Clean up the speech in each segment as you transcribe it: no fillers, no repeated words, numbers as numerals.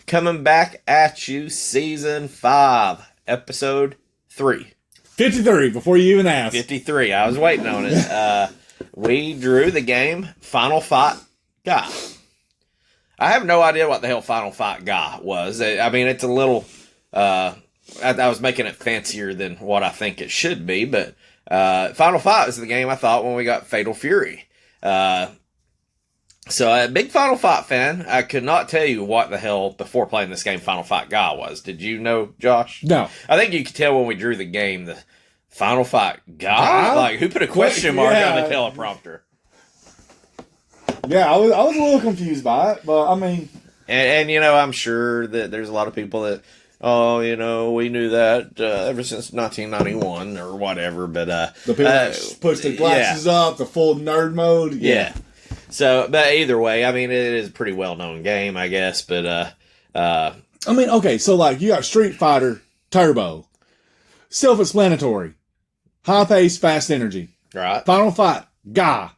Coming back at you, Season 5, Episode 3. 53, before you even asked. 53, I was waiting on it. We drew the game Final Fight Guy. I have no idea what the hell Final Fight Guy was. I mean, it's a little... I was making it fancier than what I think it should be, but Final Fight is the game I thought when we got Fatal Fury. So a big Final Fight fan. I could not tell you what the hell, before playing this game, Final Fight Guy was. Did you know, Josh? No. I think you could tell when we drew the game, the Final Fight Guy? Like, who put a question mark on the teleprompter? Yeah, I was a little confused by it, but I mean... And you know, I'm sure that there's a lot of people that, oh, you know, we knew that ever since 1991 or whatever, but... the people that push the glasses up, the full nerd mode. Yeah. So, but either way, I mean, it is a pretty well-known game, I guess, but... I mean, okay, so like, you got Street Fighter Turbo. Self-explanatory. High-paced, fast energy. Right. Final Fight Guy.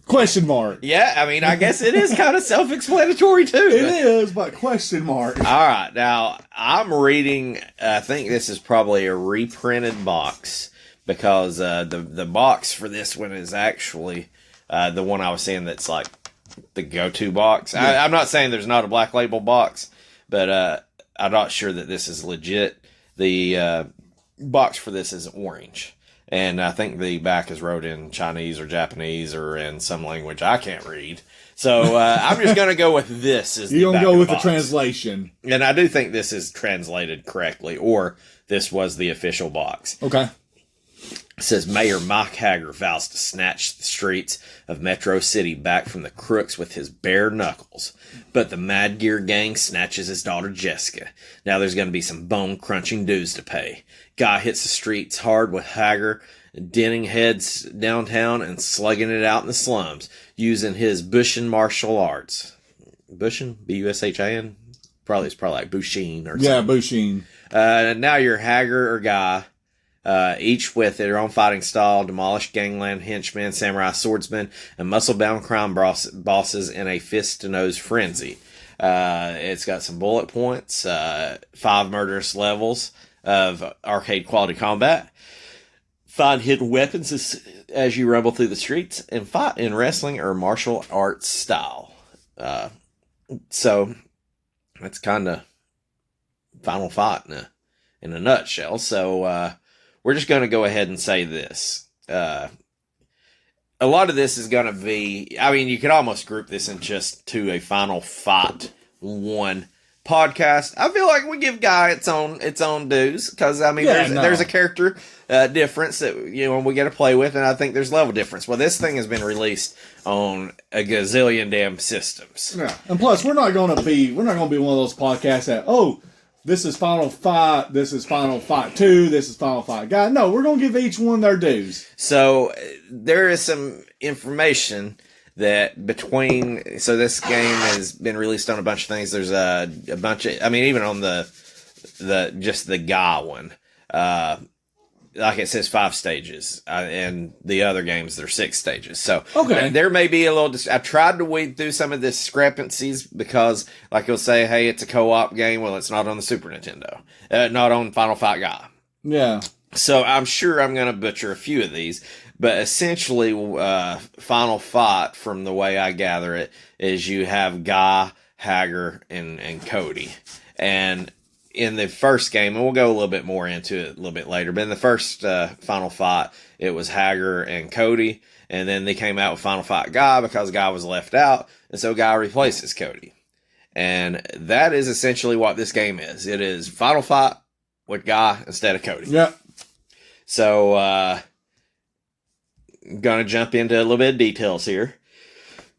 Question mark. Yeah, I mean, I guess it is kind of self-explanatory, too. It is, but question mark. All right, now, I'm reading, I think this is probably a reprinted box, because the box for this one is actually the one I was saying that's like the go-to box. Yeah. I'm not saying there's not a Black Label box, but I'm not sure that this is legit. The box for this is orange. And I think the back is wrote in Chinese or Japanese or in some language I can't read. So I'm just going to go with this. You're going to go with the translation. And I do think this is translated correctly, or this was the official box. Okay. It says, Mayor Mike Haggar vows to snatch the streets of Metro City back from the crooks with his bare knuckles. But the Mad Gear gang snatches his daughter Jessica. Now there's going to be some bone-crunching dues to pay. Guy hits the streets hard with Haggar, denting heads downtown and slugging it out in the slums, using his Bushin martial arts. Bushin? B-U-S-H-I-N? It's probably like Bushin or something. Yeah, Bushin. Now you're Haggar or Guy. Each with their own fighting style, demolished gangland henchmen, samurai swordsmen, and muscle-bound crime bosses in a fist-to-nose frenzy. It's got some bullet points, 5 murderous levels of arcade-quality combat, 5 hidden weapons as you rumble through the streets, and fight in wrestling or martial arts style. So, that's kind of Final Fight in a nutshell. So, we're just going to go ahead and say this. A lot of this is going to be... I mean, you could almost group this into a Final Fight 1 podcast. I feel like we give Guy its own dues. Because, I mean, there's a character difference that, you know, we got to play with. And I think there's level difference. Well, this thing has been released on a gazillion damn systems. Yeah. And plus, we're not going to be one of those podcasts that, this is Final Fight, this is Final Fight 2, this is Final Fight Guy. No, we're going to give each one their dues. So, there is some information that so this game has been released on a bunch of things. There's a bunch of, I mean, even on just the Guy one, like it says 5 stages, and the other games, there's 6 stages. So, okay. There may be a little, I tried to weed through some of the discrepancies because, like, it'll say, hey, it's a co-op game. Well, it's not on the Super Nintendo. Not on Final Fight Guy. Yeah. So, I'm sure I'm going to butcher a few of these. But essentially, Final Fight, from the way I gather it, is you have Guy, Haggar, and Cody. And in the first game, and we'll go a little bit more into it a little bit later, but in the first Final Fight, it was Haggar and Cody, and then they came out with Final Fight Guy because Guy was left out, and so Guy replaces Cody. And that is essentially what this game is. It is Final Fight with Guy instead of Cody. Yep. So, I'm going to jump into a little bit of details here.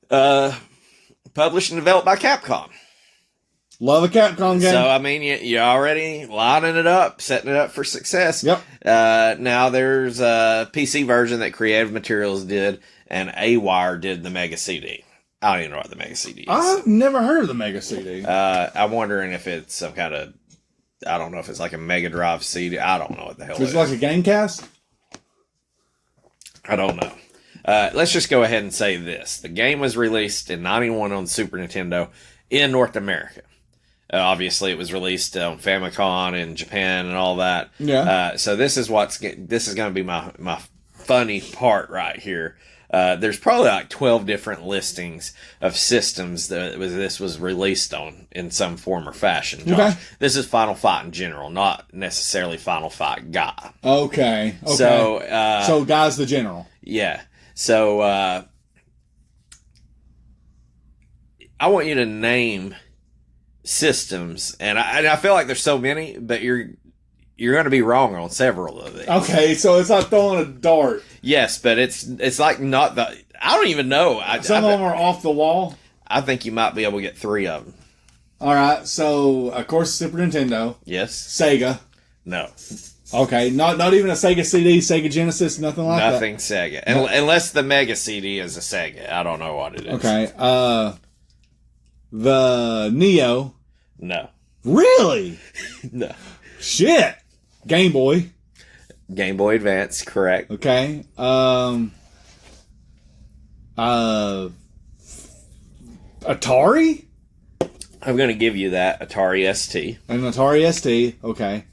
Published and developed by Capcom. Love a Capcom game. So, I mean, you're already lining it up, setting it up for success. Yep. Now, there's a PC version that Creative Materials did, and A-Wire did the Mega CD. I don't even know what the Mega CD is. I've never heard of the Mega CD. I'm wondering if it's some kind of, I don't know if it's like a Mega Drive CD. I don't know what the hell it is. It's like a Gamecast? I don't know. Let's just go ahead and say this. The game was released in 91 on Super Nintendo in North America. Obviously, it was released on Famicom in Japan and all that. Yeah. So this is going to be my funny part right here. There's probably like 12 different listings of systems that this was released on in some form or fashion. Josh. Okay. This is Final Fight in general, not necessarily Final Fight Guy. Okay. So, so Guy's the general. Yeah. So, I want you to name systems, and I feel like there's so many, but you're going to be wrong on several of these. Okay, so it's like throwing a dart. Yes, but it's like not the. I don't even know. Some of them are off the wall. I think you might be able to get 3 of them. All right, so of course Super Nintendo, Yes. Sega. No. Okay, not even a Sega CD, Sega Genesis, nothing like that. Nothing Sega, unless the Mega CD is a Sega. I don't know what it is. Okay, the Neo. No. Really? No. Shit. Game Boy. Game Boy Advance, correct. Okay. Atari? I'm going to give you that Atari ST. An Atari ST. Okay.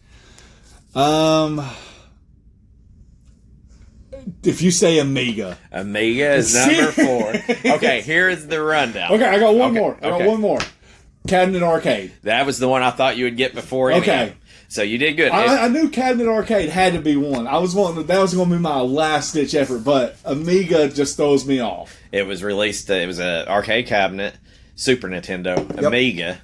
If you say Amiga. Amiga is number 4. Okay, here's the rundown. Okay, I got one more. I got one more. Cabinet Arcade. That was the one I thought you would get before. Okay. So you did good. I knew Cabinet Arcade had to be one. I was wanting that was going to be my last ditch effort, but Amiga just throws me off. It was released. It was an arcade cabinet, Super Nintendo, Amiga,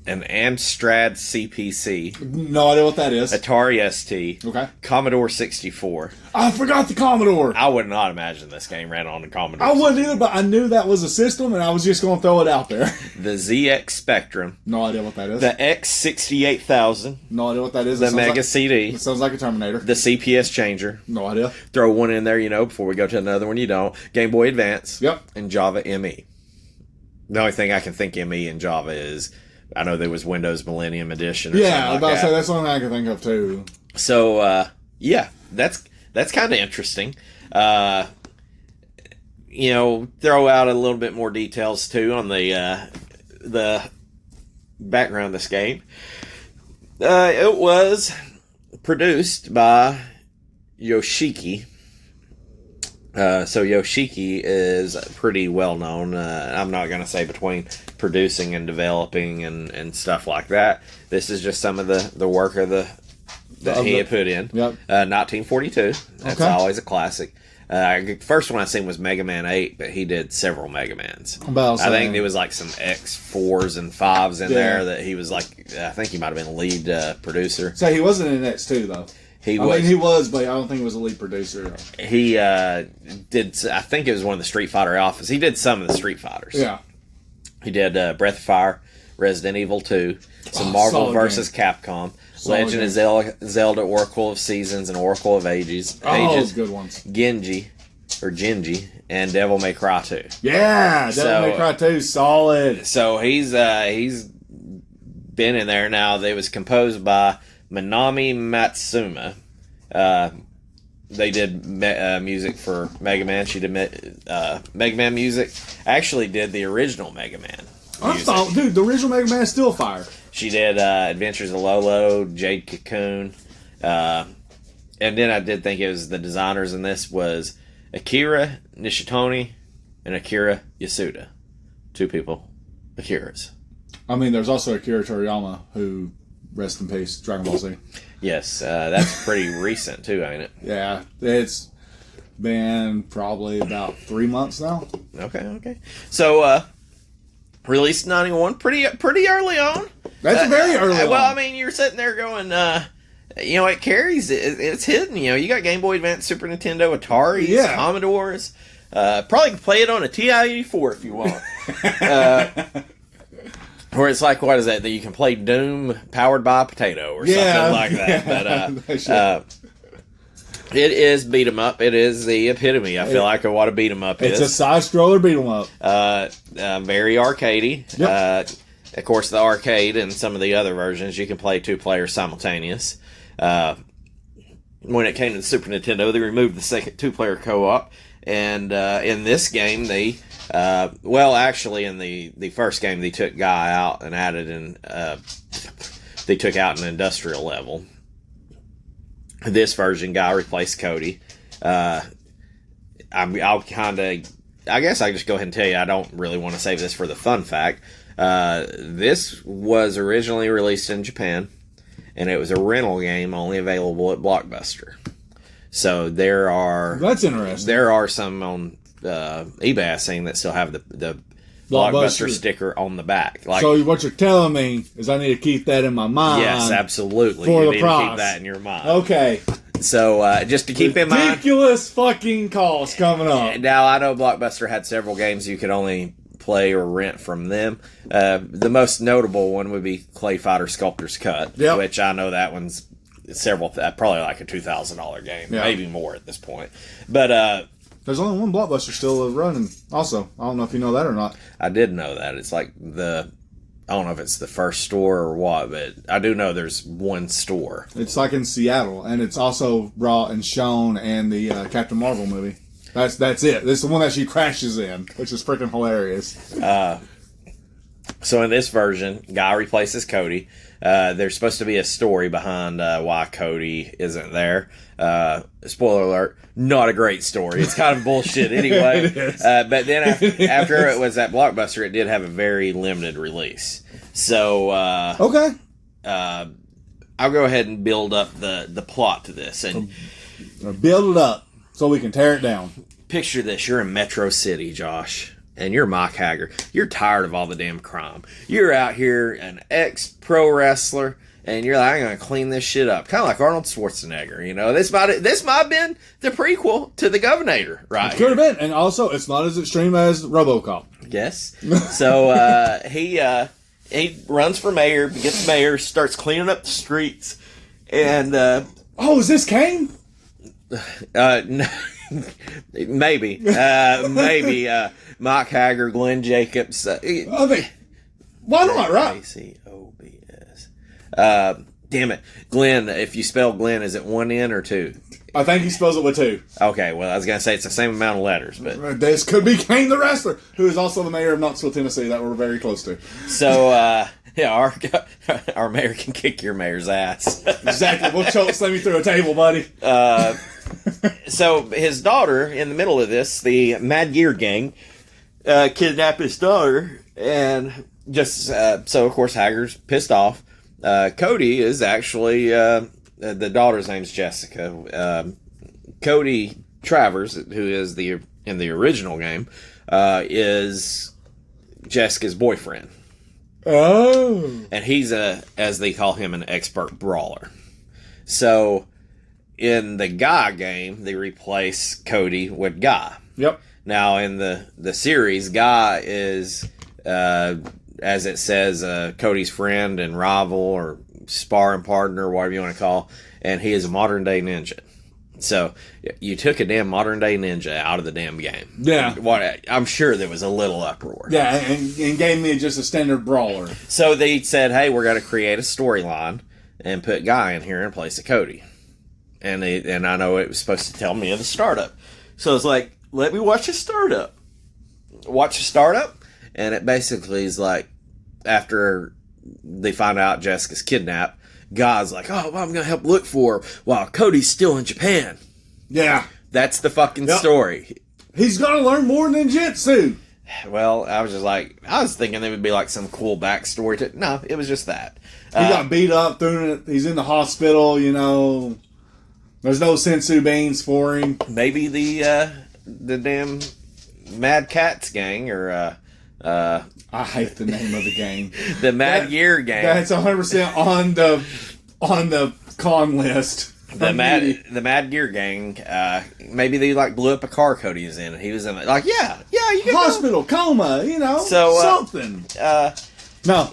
an Amstrad CPC. No idea what that is. Atari ST. Okay. Commodore 64. I forgot the Commodore. I would not imagine this game ran on the Commodore. I wouldn't either, but I knew that was a system, and I was just going to throw it out there. The ZX Spectrum. No idea what that is. The X68000. No idea what that is. The Mega CD. It sounds like a Terminator. The CPS changer. No idea. Throw one in there, before we go to another one. You don't. Game Boy Advance. Yep. And Java ME. The only thing I can think ME in Java is, I know there was Windows Millennium Edition. Or I was about to say that's that. the only thing I can think of too. So that's kind of interesting. Throw out a little bit more details too on the background of this game. It was produced by Yoshiki. So Yoshiki is pretty well known. I'm not going to say between producing and developing and stuff like that. This is just some of the work of that he had put in. Yep. 1942. That's always a classic. First one I seen was Mega Man 8, but he did several Mega Mans. I think there was like some X4s and 5s in there that he was like, I think he might have been the lead producer. So he wasn't in X2 though. He was, but I don't think he was a lead producer. He did, I think it was one of the Street Fighter Alphas. He did some of the Street Fighters. Yeah. He did Breath of Fire, Resident Evil 2, some Marvel vs. Capcom, Legend of Zelda, Oracle of Seasons, and Oracle of Ages. Those good ones. Genji, and Devil May Cry 2. Yeah, Devil May Cry 2, solid. So he's been in there now. They was composed by Minami Matsuma. They did music for Mega Man. She did Mega Man music. Actually did the original Mega Man music. The original Mega Man is still fire. She did Adventures of Lolo, Jade Cocoon. And then I did think it was the designers in this was Akira Nishitani and Akira Yasuda. 2 people. Akiras. I mean, there's also Akira Toriyama, who, rest in peace, Dragon Ball Z. Yes, that's pretty recent too, ain't it? Yeah, it's been probably about 3 months now. Okay. So, released in 91, pretty early on. That's very early on. Well, I mean, you're sitting there going, it carries, it's hidden. You got Game Boy Advance, Super Nintendo, Ataris, Commodores. Probably can play it on a TI-84 if you want. Or it's like, what is that you can play Doom powered by a potato or something like that. But it is beat 'em up. It is the epitome, I feel like, of what a beat 'em up is. It's a side-scroller beat 'em up. Very arcadey. Yep. Of course, the arcade and some of the other versions, you can play 2 players simultaneous. When it came to the Super Nintendo, they removed the second 2-player co-op. And in this game, they Well, actually, in the first game, they took Guy out and added in. They took out an industrial level. This version, Guy replaced Cody. I'll kind of. I guess I just go ahead and tell you. I don't really want to save this for the fun fact. This was originally released in Japan, and it was a rental game only available at Blockbuster. So that's interesting. There are some on eBay I've seen that still have the Blockbuster sticker on the back. Like, so what you're telling me is I need to keep that in my mind. Yes, absolutely. For you the need price. to keep that in your mind. Okay. So just to keep in mind, ridiculous fucking cost coming up. Now I know Blockbuster had several games you could only play or rent from them. The most notable one would be Clay Fighter Sculptor's Cut, which I know that one's probably like a $2,000 game, maybe more at this point. But there's only one Blockbuster still running. Also, I don't know if you know that or not. I did know that. It's like I don't know if it's the first store or what, but I do know there's one store. It's like in Seattle, and it's also brought and shown in the Captain Marvel movie. That's it. This is the one that she crashes in, which is freaking hilarious. So in this version, Guy replaces Cody. There's supposed to be a story behind why Cody isn't there. Spoiler alert, not a great story. It's kind of bullshit anyway. It is. But then after it was at Blockbuster, it did have a very limited release. So okay, I'll go ahead and build up the plot to this and build it up so we can tear it down. Picture this: you're in Metro City, Josh. And you're Mike Haggar. You're tired of all the damn crime. You're out here, an ex-pro wrestler, and you're like, I'm going to clean this shit up. Kind of like Arnold Schwarzenegger, you know. This might have been the prequel to The Governor, right? It could have been. And also, it's not as extreme as RoboCop. Yes. So, he runs for mayor, gets mayor, starts cleaning up the streets, and... is this Kane? No. Maybe. Mike Haggar, Glenn Jacobs. Why not, right? A-C-O-B-S. Damn it. Glenn, if you spell Glenn, is it one N or two? I think he spells it with two. Okay, well, I was going to say it's the same amount of letters, but... This could be Kane the wrestler, who is also the mayor of Knoxville, Tennessee, that we're very close to. So, our mayor can kick your mayor's ass. Exactly. We'll slam you through a table, buddy. So, his daughter, in the middle of this, the Mad Gear Gang, kidnap his daughter, and just so of course Haggar's pissed off. Cody is actually the daughter's name's Jessica. Cody Travers, who is in the original game, is Jessica's boyfriend. Oh, and he's as they call him, an expert brawler. So in the Guy game, they replace Cody with Guy. Yep. Now, in the series, Guy is, as it says, Cody's friend and rival or sparring partner, whatever you want to call, and he is a modern-day ninja. So, you took a damn modern-day ninja out of the damn game. Yeah. I'm sure there was a little uproar. Yeah, and gave me just a standard brawler. So, they said, hey, we're going to create a storyline and put Guy in here in place of Cody. And I know it was supposed to tell me of the startup. So, it's like, let me watch a startup. Watch a startup, and it basically is like, after they find out Jessica's kidnapped, Guy's like, I'm going to help look for her while Cody's still in Japan. Yeah. That's the fucking story. He's going to learn more ninjutsu. Well, I was thinking there would be like some cool backstory to. No, it was just that. He got beat up, he's in the hospital, you know. There's no sensu beans for him. Maybe the damn Mad Cats gang, or I hate the name of the gang. The Mad Gear gang. That's 100% on the con list. The Mad Gear gang. Maybe they like blew up a car Cody was in, and he was in like, yeah, you can hospital coma, you know, so something. No,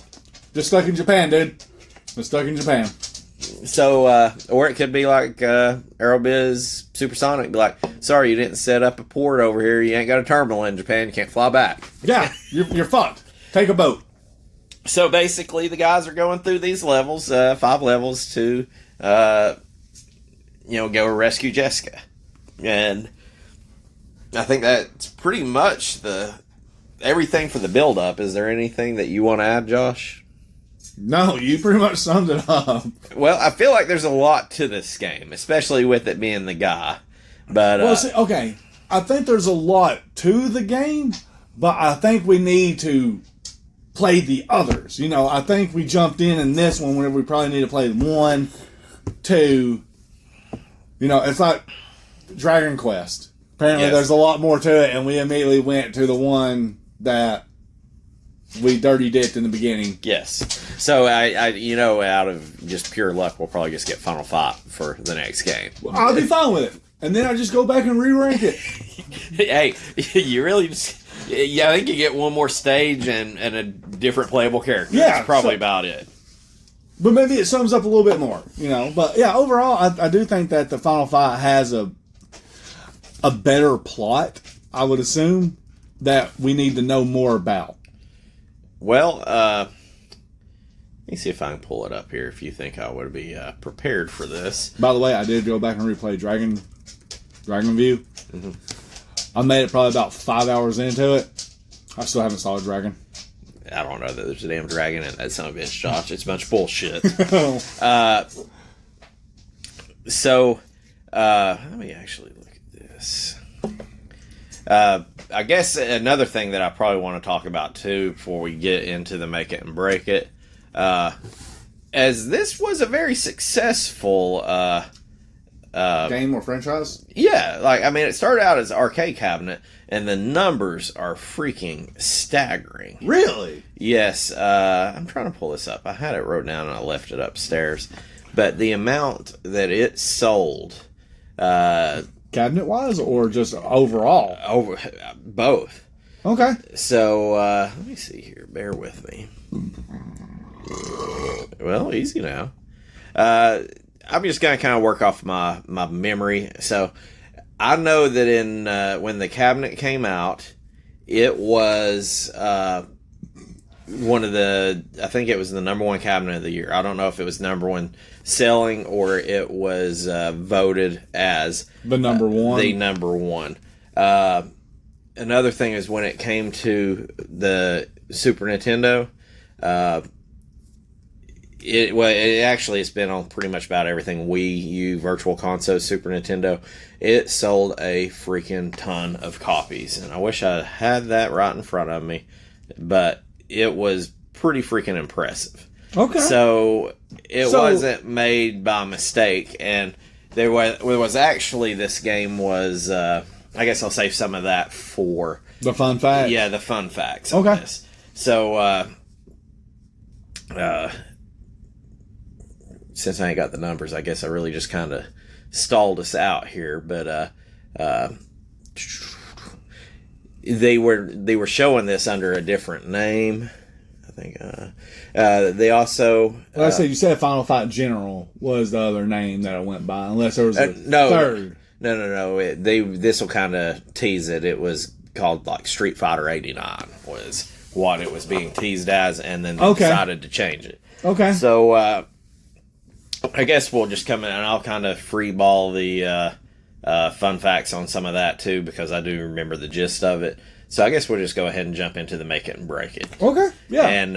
just stuck in Japan, dude. Just stuck in Japan. So, or it could be like Aerobiz Supersonic, be like, sorry, you didn't set up a port over here. You ain't got a terminal in Japan. You can't fly back. Yeah, you're fucked. Take a boat. So basically, the guys are going through these levels, 5 levels, to go rescue Jessica, and I think that's pretty much the everything for the build up. Is there anything that you want to add, Josh? No, you pretty much summed it up. Well, I feel like there's a lot to this game, especially with it being the guy. But Well, see, okay, I think there's a lot to the game, but I think we need to play the others. You know, I think we jumped in this one whenever we probably need to play 1, 2. You know, it's like Dragon Quest. Apparently, Yes. there's a lot more to it, and we immediately went to the one that we dirty dipped in the beginning. yes. So I out of just pure luck, we'll probably just get Final Fight for the next game. I'll be fine with it. And then I just go back and re-rank it. Hey, you really just... Yeah, I think you get one more stage and a different playable character. Yeah, That's probably so- about it. But maybe it sums up a little bit more, you know. But yeah, overall, I do think that the Final Fight has a better plot, I would assume, that we need to know more about. Well, let me see if I can pull it up here if you think I would be prepared for this. By the way, I did go back and replay Dragon View. Mm-hmm. I made it probably about 5 hours into it. I still haven't saw a dragon. I don't know that there's a damn dragon in that son of a bitch, Josh. It's a bunch of bullshit. So, let me actually look at this. I guess another thing that I probably want to talk about too before we get into the make it and break it, as this was a very successful Game or franchise? yeah, like I mean it started out as arcade cabinet and the numbers are freaking staggering. Really? Yes, I'm trying to pull this up. I had it wrote down and I left it upstairs. But the amount that it sold, Cabinet-wise or just overall? over both. Okay. So, let me see here. Bear with me. Well, easy now. I'm just going to kind of work off my memory. So, I know that in when the cabinet came out, it was one of the, I think it was the number one cabinet of the year. I don't know if it was number one selling or it was voted as The number one. the number one. Another thing is when it came to the Super Nintendo, it's been on pretty much about everything. Wii U, Virtual Console, Super Nintendo. It sold a freaking ton of copies, and I wish I had that right in front of me, but it was pretty freaking impressive. Okay. So it wasn't made by mistake, and there was actually this game was. I guess I'll save some of that for the fun fact. yeah, the fun facts. On Okay. this. So since I ain't got the numbers, I guess I really just kind of stalled us out here, but they were showing this under a different name. I think they also. Like I said, you said Final Fight General was the other name that it went by, unless there was a no, third. No. This will kind of tease it. It was called like Street Fighter '89 was what it was being teased as, and then they decided to change it. Okay. So I guess we'll just come in and I'll kind of freeball the fun facts on some of that too, because I do remember the gist of it. So I guess we'll just go ahead and jump into the make it and break it. Okay. Yeah. And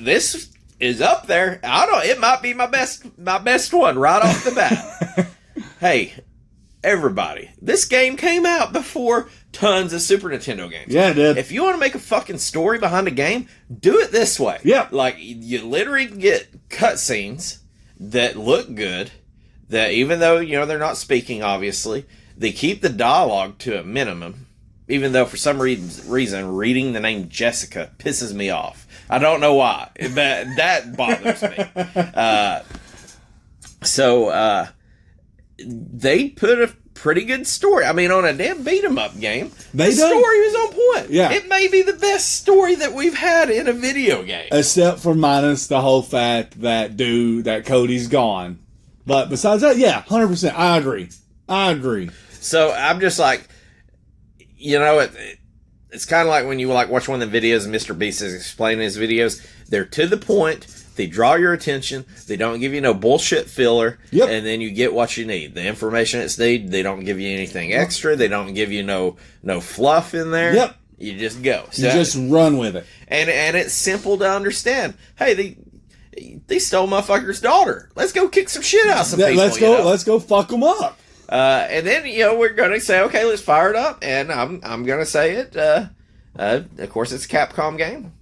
this is up there. I don't. It might be my best one right off the bat. Hey, everybody! This game came out before tons of Super Nintendo games. Yeah, it did. If you want to make a fucking story behind a game, do it this way. Yeah. Like you literally get cutscenes that look good. That even though they're not speaking, obviously, they keep the dialogue to a minimum. Even though for some reason reading the name Jessica pisses me off. I don't know why, but that bothers me. So they put a pretty good story. I mean, on a damn beat 'em up game, the story was on point. Yeah. It may be the best story that we've had in a video game. Except for minus the whole fact that Cody's gone. But besides that, yeah, 100%. I agree. So I'm just like, it's kind of like when you watch one of the videos and Mr. Beast is explaining his videos. They're to the point. They draw your attention. They don't give you no bullshit filler. Yep. And then you get what you need. The information it's need. They don't give you anything extra. They don't give you no fluff in there. Yep. You just go. You just run with it. And it's simple to understand. Hey, they stole motherfucker's daughter. Let's go kick some shit out of some people. Let's go fuck them up. And then, we're going to say, okay, let's fire it up. And I'm going to say it. Of course, it's a Capcom game.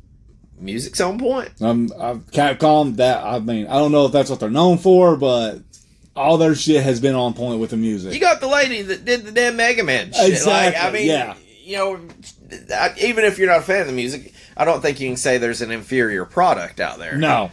Music's on point. Capcom, I don't know if that's what they're known for, but all their shit has been on point with the music. You got the lady that did the damn Mega Man shit. Exactly, yeah. Even if you're not a fan of the music, I don't think you can say there's an inferior product out there. No.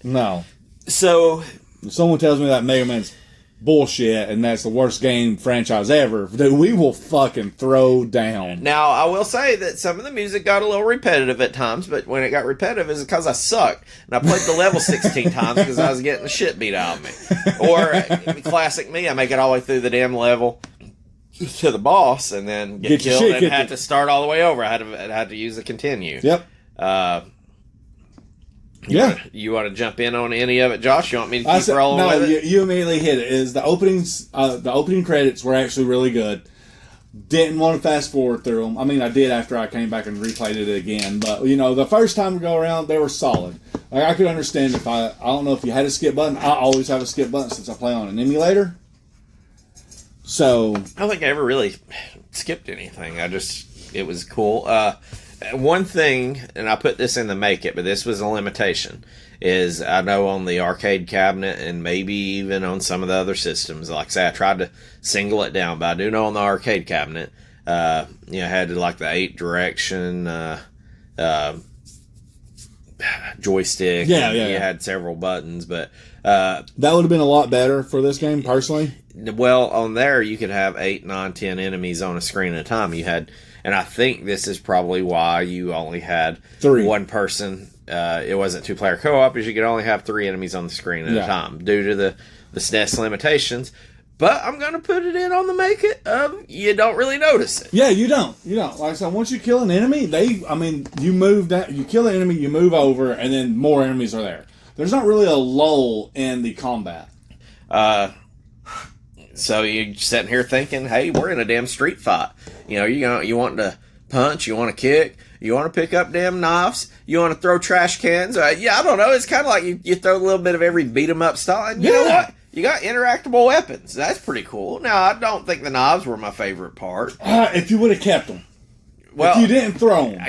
No. So, if someone tells me that Mega Man's bullshit and that's the worst game franchise ever, dude, we will fucking throw down. Now, I will say that some of the music got a little repetitive at times, but when it got repetitive, it's because I sucked. And I played the level 16 times because I was getting the shit beat out of me. Or, classic me, I make it all the way through the damn level to the boss and then get killed and had to start all the way over. I had to use the continue. Yep. You want to jump in on any of it, Josh? You want me to keep rolling with it? You immediately hit it. The opening credits were actually really good. Didn't want to fast forward through them. I mean, I did after I came back and replayed it again. But, the first time we go around, they were solid. Like, I could understand if I don't know if you had a skip button. I always have a skip button since I play on an emulator. So I don't think I ever really skipped anything. It was cool. One thing, and I put this in the make it, but this was a limitation, is I know on the arcade cabinet and maybe even on some of the other systems, like I say, I tried to single it down, but I do know on the arcade cabinet, had like the 8-direction joystick. Yeah. You had several buttons, but that would have been a lot better for this game, personally. Well, on there, you could have 8, 9, 10 enemies on a screen at a time. And I think this is probably why you only had 3. One person. It wasn't 2-player co-op, is you could only have 3 enemies on the screen at a time due to the SNES limitations. But I'm going to put it in on the make it. You don't really notice it. Yeah, you don't. Like I said, once you kill an enemy, you move down, you kill an enemy, you move over, and then more enemies are there. There's not really a lull in the combat. So you're sitting here thinking, hey, we're in a damn street fight. You want to punch, you want to kick, you want to pick up damn knives, you want to throw trash cans. I don't know. It's kind of like you throw a little bit of every beat 'em up style. And you know what? You got interactable weapons. That's pretty cool. Now, I don't think the knives were my favorite part. If you would have kept them. Well, if you didn't throw them.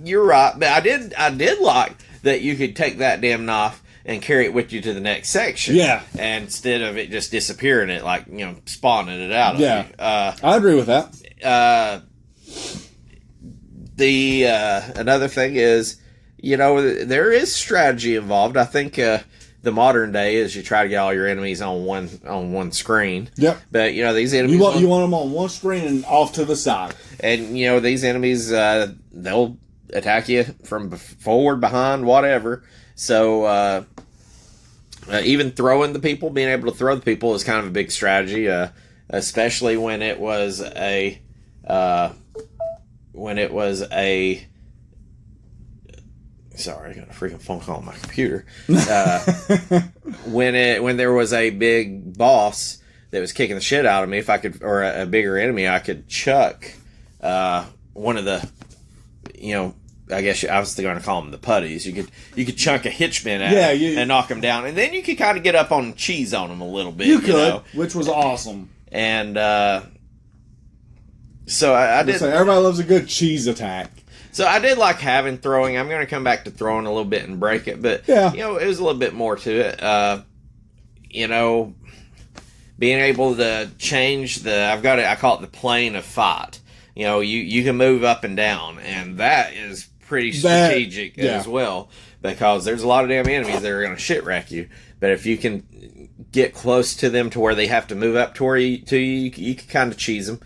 You're right. But I did like that you could take that damn knife and carry it with you to the next section. Yeah. And instead of it just disappearing, it spawning it out of you. I agree with that. Another thing is, there is strategy involved. I think the modern day is you try to get all your enemies on one screen. Yep. But these enemies you want them on one screen and off to the side. And these enemies they'll attack you from forward, behind, whatever. So even throwing the people, being able to throw the people is kind of a big strategy, especially when it was a sorry, I got a freaking phone call on my computer. When there was a big boss that was kicking the shit out of me, or a bigger enemy, I could chuck one of the, I guess I was going to call them the putties. You could chunk a hitchman at him and knock him down, and then you could kind of get up on cheese on him a little bit. You could, which was awesome. And so I did. Everybody loves a good cheese attack. So I did like having throwing. I'm going to come back to throwing a little bit and break it, but it was a little bit more to it. Being able to change I call it the plane of fight. You can move up and down, and that is pretty strategic as well, because there's a lot of damn enemies that are going to shit wreck you. But if you can get close to them to where they have to move up to you can kind of cheese them.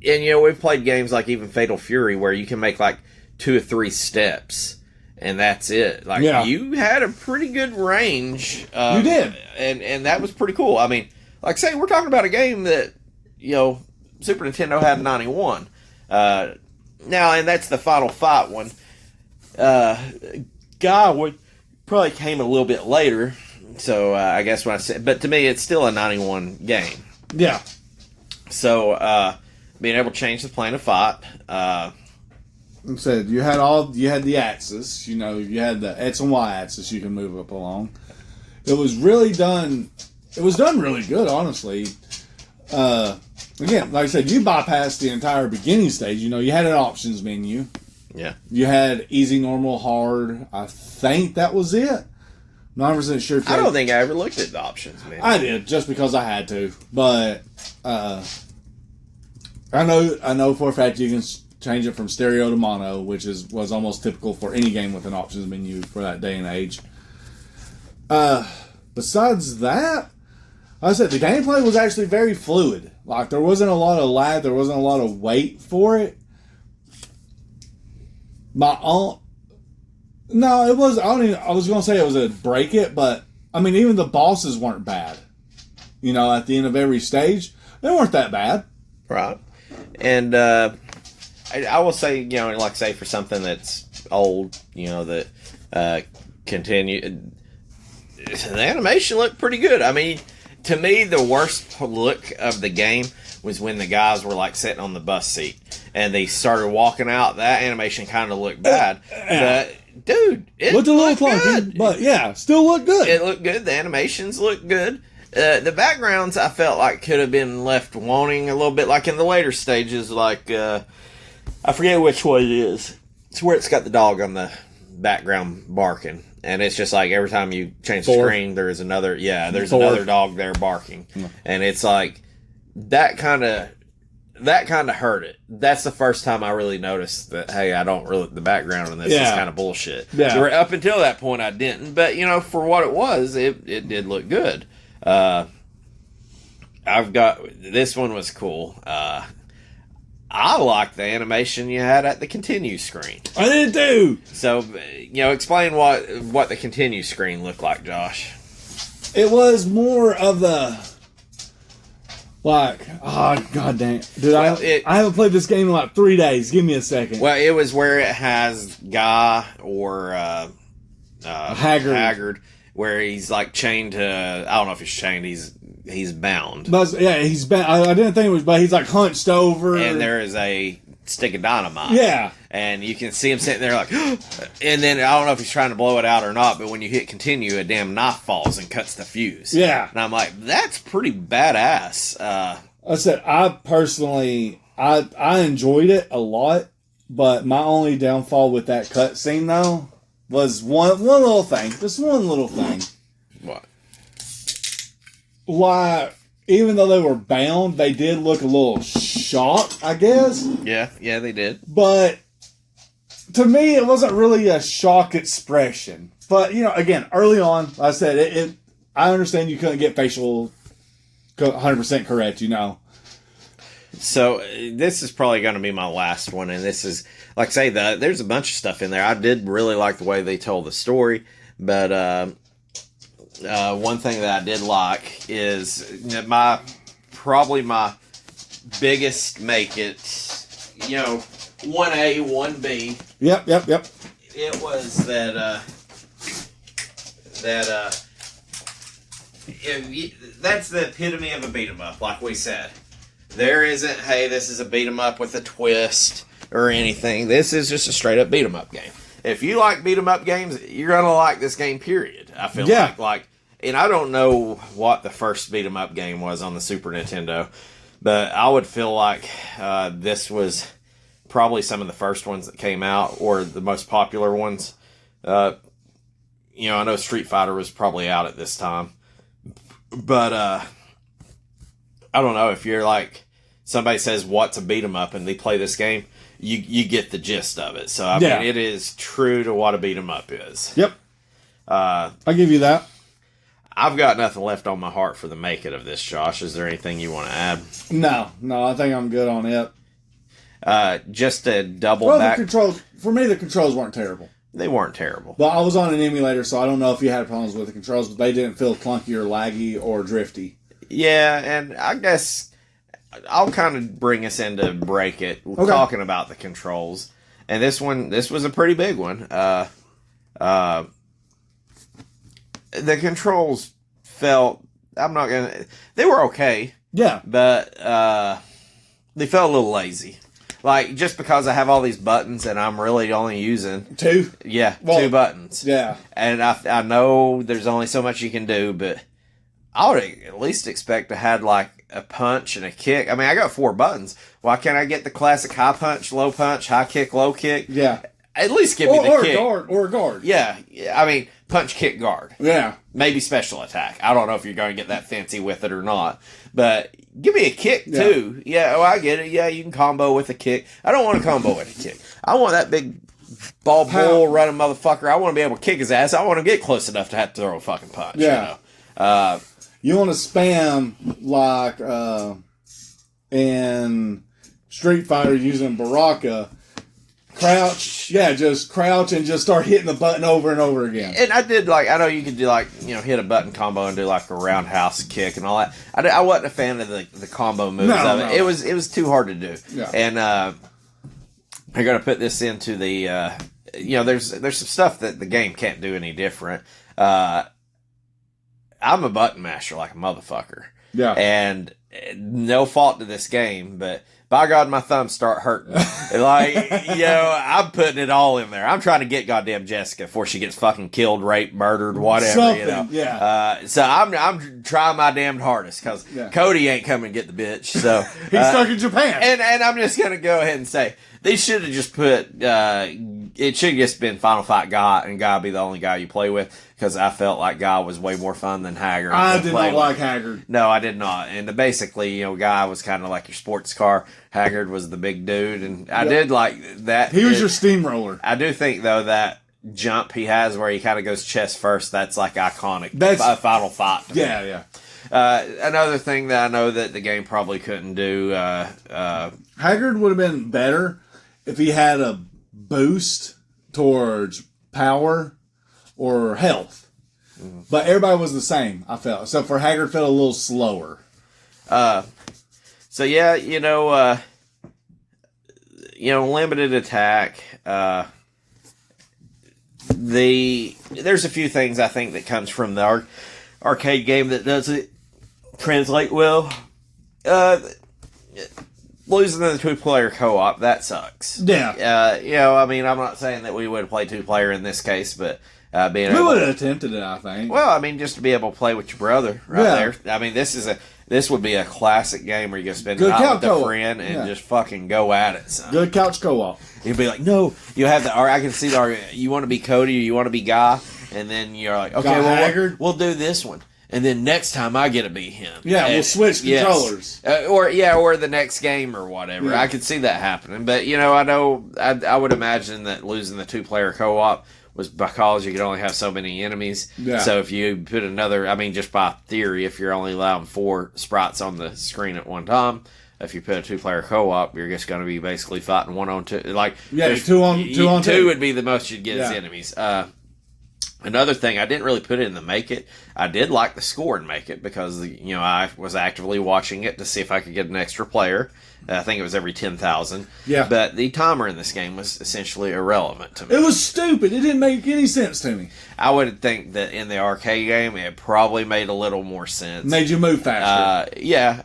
And we've played games like even Fatal Fury where you can make like 2 or 3 steps, and that's it. You had a pretty good range. You did, and that was pretty cool. I mean, like I say, we're talking about a game that Super Nintendo had in 91. Now, and that's the Final Fight one. Guy probably came a little bit later, so I guess when I said, but to me, it's still a 91 game. Yeah. So, being able to change the plane of fight. Like I said, you had the axis. You had the X and Y axis you can move up along. It was really done. It was done really good, honestly. Again, like I said, you bypassed the entire beginning stage. You had an options menu. Yeah. You had easy, normal, hard. I think that was it. Not 100% sure. I don't think I ever looked at the options, man. I did just because I had to, but I know for a fact you can change it from stereo to mono, which was almost typical for any game with an options menu for that day and age. Besides that, like I said, the gameplay was actually very fluid. Like, there wasn't a lot of lag, there wasn't a lot of wait for it. No, it was. I was going to say it was a break it, but I mean, even the bosses weren't bad. At the end of every stage, they weren't that bad. Right. And I will say, like say for something that's old, that continue. The animation looked pretty good. I mean, to me, the worst look of the game was when the guys were like sitting on the bus seat and they started walking out. That animation kind of looked bad. But, dude, it looked a little clunky, good. But yeah, still looked good. It looked good. The animations looked good. The backgrounds I felt like could have been left wanting a little bit, like in the later stages. Like I forget which one it is. It's where it's got the dog on the background barking. And it's just like every time you change the screen, there's another another dog there barking. And it's like that kind of hurt it. That's the first time I really noticed that, hey, the background on this is kind of bullshit. Yeah. Up until that point I didn't, but for what it was, it did look good. This one was cool. I liked the animation you had at the continue screen. I did too. So, explain what the continue screen looked like, Josh. It was more of the god dang, dude! I haven't played this game in like 3 days. Give me a second. Well, it was where it has Guy or Haggard, where he's like chained to. I don't know if he's chained. He's bound. But, yeah, he's bound. I didn't think it was, but he's like hunched over. And there is a stick of dynamite. Yeah. And you can see him sitting there like, and then I don't know if he's trying to blow it out or not, but when you hit continue, a damn knife falls and cuts the fuse. Yeah. And I'm like, that's pretty badass. I said, I personally, I enjoyed it a lot, but my only downfall with that cutscene, though, was one little thing. Just one little thing. What? Why, even though they were bound, they did look a little shocked, I guess. Yeah, they did. But to me, it wasn't really a shock expression. But, again, early on, like I said, I understand you couldn't get facial 100% correct, So, this is probably going to be my last one, and this is, like I say, there's a bunch of stuff in there. I did really like the way they told the story, but one thing that I did like is probably my biggest make it, 1A, 1B. Yep. It was that's the epitome of a beat 'em up, like we said. There isn't, hey, this is a beat 'em up with a twist or anything. This is just a straight up beat 'em up game. If you like beat 'em up games, you're gonna like this game. Period. I feel like, and I don't know what the first beat 'em up game was on the Super Nintendo, but I would feel like this was probably some of the first ones that came out, or the most popular ones. I know Street Fighter was probably out at this time, but I don't know, if you're like, somebody says what's a beat 'em up and they play this game, you get the gist of it. So I mean, it is true to what a beat 'em up is. Yep. I'll give you that. I've got nothing left on my heart for the make it of this, Josh. Is there anything you want to add? No, I think I'm good on it. Just to double back. The controls, for me, the controls weren't terrible. They weren't terrible. Well, I was on an emulator, so I don't know if you had problems with the controls, but they didn't feel clunky or laggy or drifty. Yeah, and I guess I'll kind of bring us into Break It, talking about the controls. And this was a pretty big one. The controls felt, they were okay. Yeah. But They felt a little lazy. Like, just because I have all these buttons and I'm really only using... Two? Yeah, Well, 2 buttons. Yeah. And I know there's only so much you can do, but I would at least expect to have, like, a punch and a kick. I mean, I got 4 buttons. Why can't I get the classic high punch, high kick, low kick? Yeah. At least give me the kick. Or a guard. Yeah. I mean, punch, kick, guard. Yeah. Maybe special attack. I don't know if you're going to get that fancy with it or not. But give me a kick, too. Yeah, I get it. Yeah, you can combo with a kick. I don't want to combo with a kick. I want that big ball bull running motherfucker. I want to be able to kick his ass. I want to get close enough to have to throw a fucking punch. Yeah. You know? You want to spam like in Street Fighter using Baraka. Crouch, just crouch and just start hitting the button over and over again. And I know you could do hit a button combo and do like a roundhouse kick and all that. I wasn't a fan of the combo moves of it. No. It was too hard to do. Yeah. And I'm going to put this into the, there's some stuff that the game can't do any different. I'm a button masher like a motherfucker. Yeah. And no fault to this game, but by God, my thumbs start hurting. I'm putting it all in there. I'm trying to get goddamn Jessica before she gets fucking killed, raped, murdered, whatever. Something, yeah. So I'm trying my damned hardest because Cody ain't coming to get the bitch. So he's stuck in Japan. And I'm just gonna go ahead and say they should have just put. It should have just been Final Fight Guy, and Guy be the only guy you play with. Because I felt like Guy was way more fun than Haggar. I did not like Haggar. No, I did not. And basically, Guy was kind of like your sports car. Haggar was the big dude. And I did like that. He was your steamroller. I do think, though, that jump he has where he kind of goes chest first, that's like iconic. That's Final Fight. Yeah. Another thing that I know that the game probably couldn't do. Haggar would have been better if he had a boost towards power or health. But everybody was the same, I felt. Except for Haggar felt a little slower. Limited attack. There's a few things I think that comes from the arcade game that doesn't translate well. Losing the 2-player co-op, that sucks. Yeah. I'm not saying that we would play 2-player in this case, but we would have attempted it, I think. Well, just to be able to play with your brother there. This would be a classic game where you go spend the night with a friend and just fucking go at it, son. Good couch co-op. You'd be like, no, you have the. Or I can see the argument. You want to be Cody or you want to be Guy, and then you're like, okay, we'll do this one. And then next time I get to be him. Yeah, we'll switch controllers. Yes. Or the next game or whatever. Yeah. I could see that happening. But, I would imagine that losing the 2-player co-op was because you could only have so many enemies. Yeah. So if you put another, just by theory, if you're only allowing 4 sprites on the screen at one time, if you put a 2-player co-op, you're just going to be basically fighting 1-on-2. Like, 2 on 2. Would be the most you'd get as enemies. Another thing, I didn't really put it in the Make It. I did like the score in Make It because, I was actively watching it to see if I could get an extra player. I think it was every 10,000. Yeah. But the timer in this game was essentially irrelevant to me. It was stupid. It didn't make any sense to me. I would think that in the arcade game, it probably made a little more sense. Made you move faster.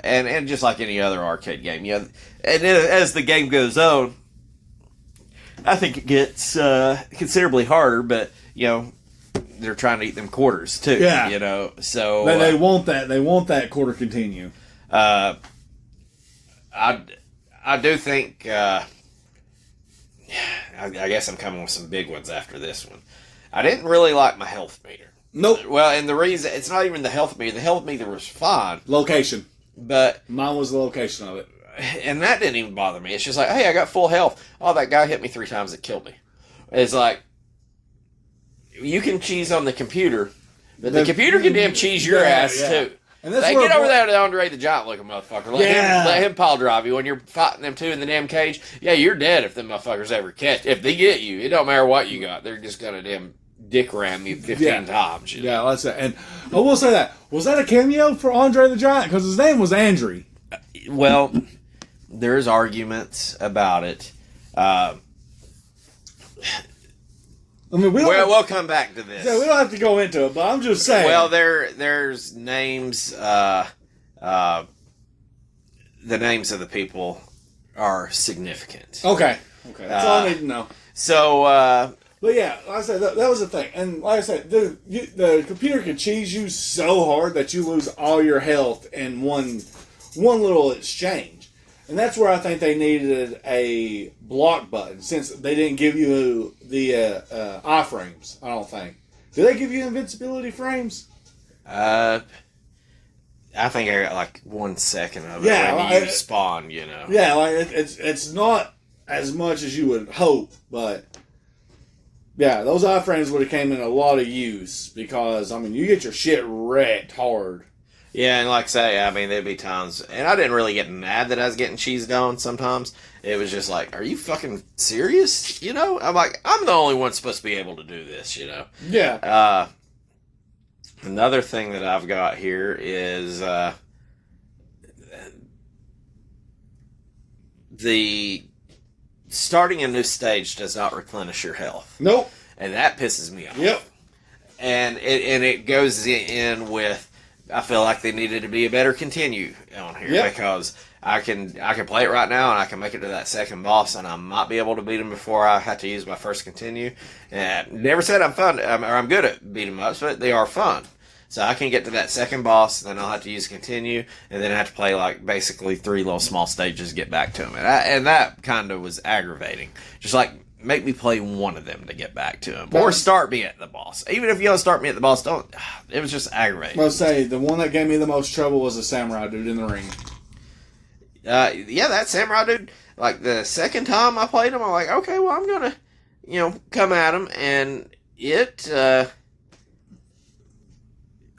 And just like any other arcade game. And as the game goes on, I think it gets considerably harder, but, they're trying to eat them quarters too. Yeah. So they want that. They want that quarter continue. I do think. I guess I'm coming with some big ones after this one. I didn't really like my health meter. Nope. Well, and the reason it's not even the health meter. The health meter was fine. Location. But mine was the location of it, and that didn't even bother me. It's just like, hey, I got full health. Oh, that guy hit me 3 times. It killed me. It's like. You can cheese on the computer, but the computer can damn cheese your ass too. And that's get over there to Andre the Giant looking motherfucker. Let him pile drive you when you're fighting them 2 in the damn cage. Yeah, you're dead if them motherfuckers ever catch. If they get you, it don't matter what you got. They're just gonna damn dick ram you 15 times. Yeah, that's it. And I will say that was that a cameo for Andre the Giant because his name was Andre. Well, there's arguments about it. We'll come back to this. Yeah, we don't have to go into it, but I'm just saying. Well, there's names, the names of the people are significant. Okay. That's all I need to know. So, But yeah, like I said, that was the thing. And like I said, the computer can cheese you so hard that you lose all your health in one little exchange. And that's where I think they needed a block button, since they didn't give you the iframes, I don't think. Did they give you invincibility frames? I think I got like 1 second of it when you spawn, you know. Yeah, like it's not as much as you would hope, but yeah, those iframes would have came in a lot of use, because I mean you get your shit wrecked hard. Yeah, and like I say, I mean there'd be times, and I didn't really get mad that I was getting cheesed on. Sometimes it was just like, "Are you fucking serious?" You know, I'm like, I'm the only one supposed to be able to do this. You know. Yeah. Another thing that I've got here is the starting a new stage does not replenish your health. Nope. And that pisses me off. Yep. And it goes in with, I feel like they needed to be a better continue on here, because I can play it right now and I can make it to that second boss and I might be able to beat him before I have to use my first continue. And never said I'm good at beat 'em ups, but they are fun. So I can get to that second boss, then I'll have to use continue, and then I have to play like basically 3 little small stages to get back to him. And that kind of was aggravating. Just like, make me play one of them to get back to him. Or start me at the boss. Even if you don't start me at the boss, don't. It was just aggravating. I'll say, the one that gave me the most trouble was the samurai dude in the ring. Yeah, that samurai dude, like the second time I played him, I'm like, okay, well, I'm going to, come at him, and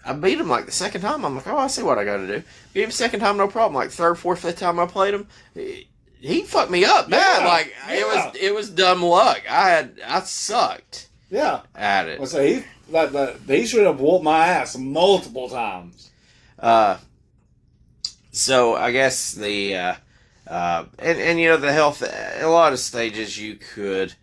I beat him like the second time. I'm like, oh, I see what I got to do. Beat him second time, no problem. Like third, fourth, fifth time I played him, he fucked me up bad. Like it was dumb luck. I sucked. Yeah. At it. I'll say he should have whooped my ass multiple times. So I guess the the health. A lot of stages you could.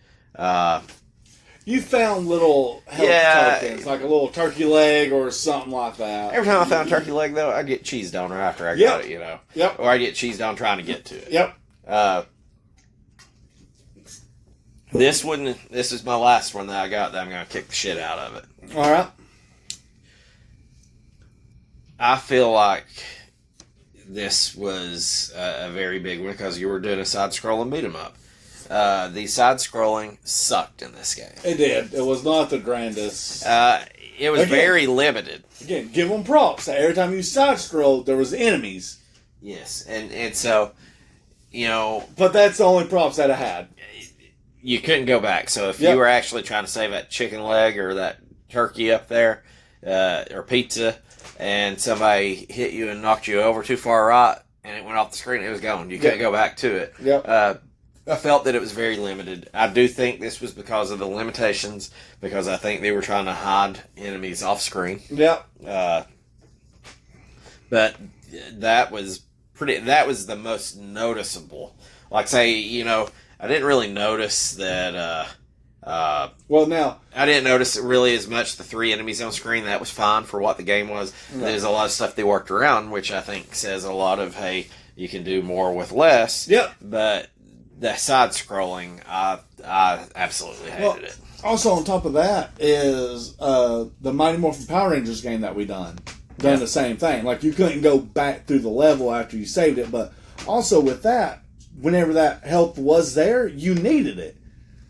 You found little health tokens, like a little turkey leg or something like that. Every time I found a turkey leg, though, I get cheesed on right after I got it, Yep. Or I get cheesed on trying to get to it. Yep. This is my last one that I got that I'm going to kick the shit out of it. All right. I feel like this was a very big one because you were doing a side-scrolling beat-em-up. The side-scrolling sucked in this game. It did. It was not the grandest. It was very limited. Again, give them props. Every time you side-scrolled, there was enemies. Yes, and so, But that's the only props that I had. You couldn't go back. So if you were actually trying to save that chicken leg or that turkey up there, or pizza, and somebody hit you and knocked you over too far right, and it went off the screen, it was gone. You couldn't go back to it. Yep. I felt that it was very limited. I do think this was because of the limitations, because I think they were trying to hide enemies off screen. Yep. But that was the most noticeable. Like, say, I didn't really notice that, well, now, I didn't notice really as much the 3 enemies on screen. That was fine for what the game was. Right. There's a lot of stuff they worked around, which I think says a lot of, hey, you can do more with less. Yep. But the side-scrolling, I absolutely hated it. Also, on top of that is the Mighty Morphin Power Rangers game that we done the same thing. Like, you couldn't go back through the level after you saved it, but also with that, whenever that health was there, you needed it.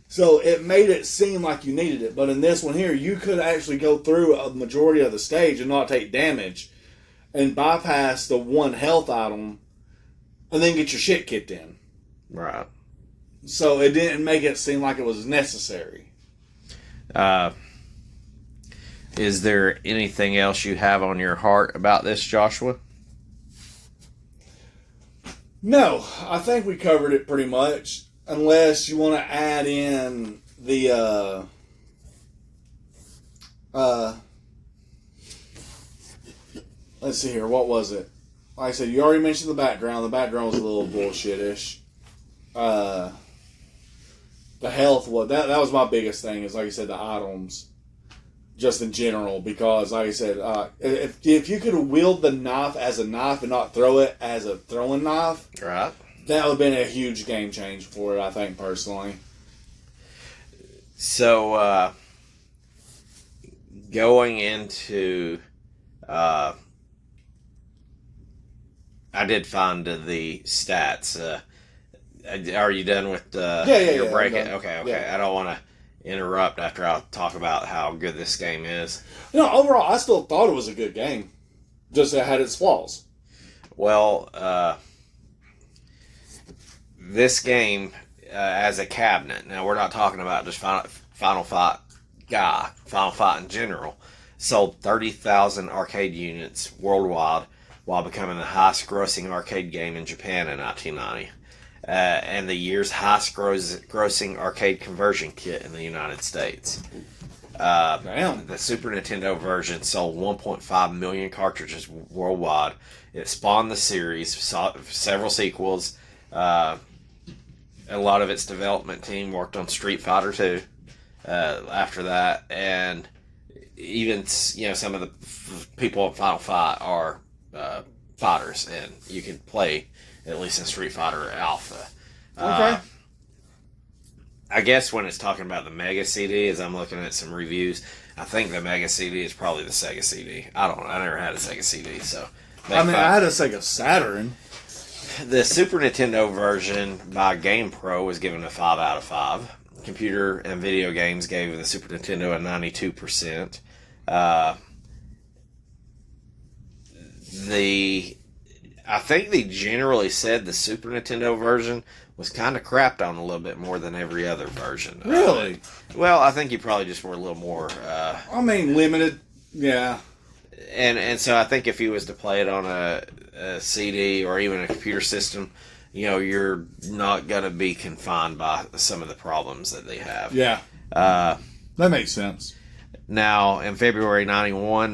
So it made it seem like you needed it. But in this one here, you could actually go through a majority of the stage and not take damage and bypass the 1 health item and then get your shit kicked in. Right. So it didn't make it seem like it was necessary. Is there anything else you have on your heart about this, Joshua? No, I think we covered it pretty much. Unless you want to add in the let's see here, what was it? Like I said, you already mentioned the background. The background was a little bullshit-ish. The health was that was my biggest thing. Is like I said, the items, just in general. Because like I said, if you could have wielded the knife as a knife and not throw it as a throwing knife, right, that would have been a huge game change for it, I think, personally. So, going into, I did find the stats. Are you done with your break? Okay. Yeah. I don't want to interrupt after I talk about how good this game is. No, overall, I still thought it was a good game. Just it had its flaws. Well, this game as a cabinet. Now, we're not talking about just Final Fight in general. Sold 30,000 arcade units worldwide while becoming the highest grossing arcade game in Japan in 1990. And the year's highest grossing arcade conversion kit in the United States. Damn. The Super Nintendo version sold 1.5 million cartridges worldwide. It spawned the series, several sequels. A lot of its development team worked on Street Fighter 2 after that, and even some of the people at Final Fight are fighters, and you can play at least in Street Fighter Alpha. Okay. I guess when it's talking about the Mega CD, as I'm looking at some reviews, I think the Mega CD is probably the Sega CD. I never had a Sega CD, so. I had a Sega Saturn. The Super Nintendo version by GamePro was given a 5 out of 5. Computer and video games gave the Super Nintendo a 92%. I think they generally said the Super Nintendo version was kind of crapped on a little bit more than every other version. Really? Well, I think you probably just were a little more... limited. Yeah. And so I think if you was to play it on a CD or even a computer system, you're not going to be confined by some of the problems that they have. Yeah. That makes sense. Now, in February 91,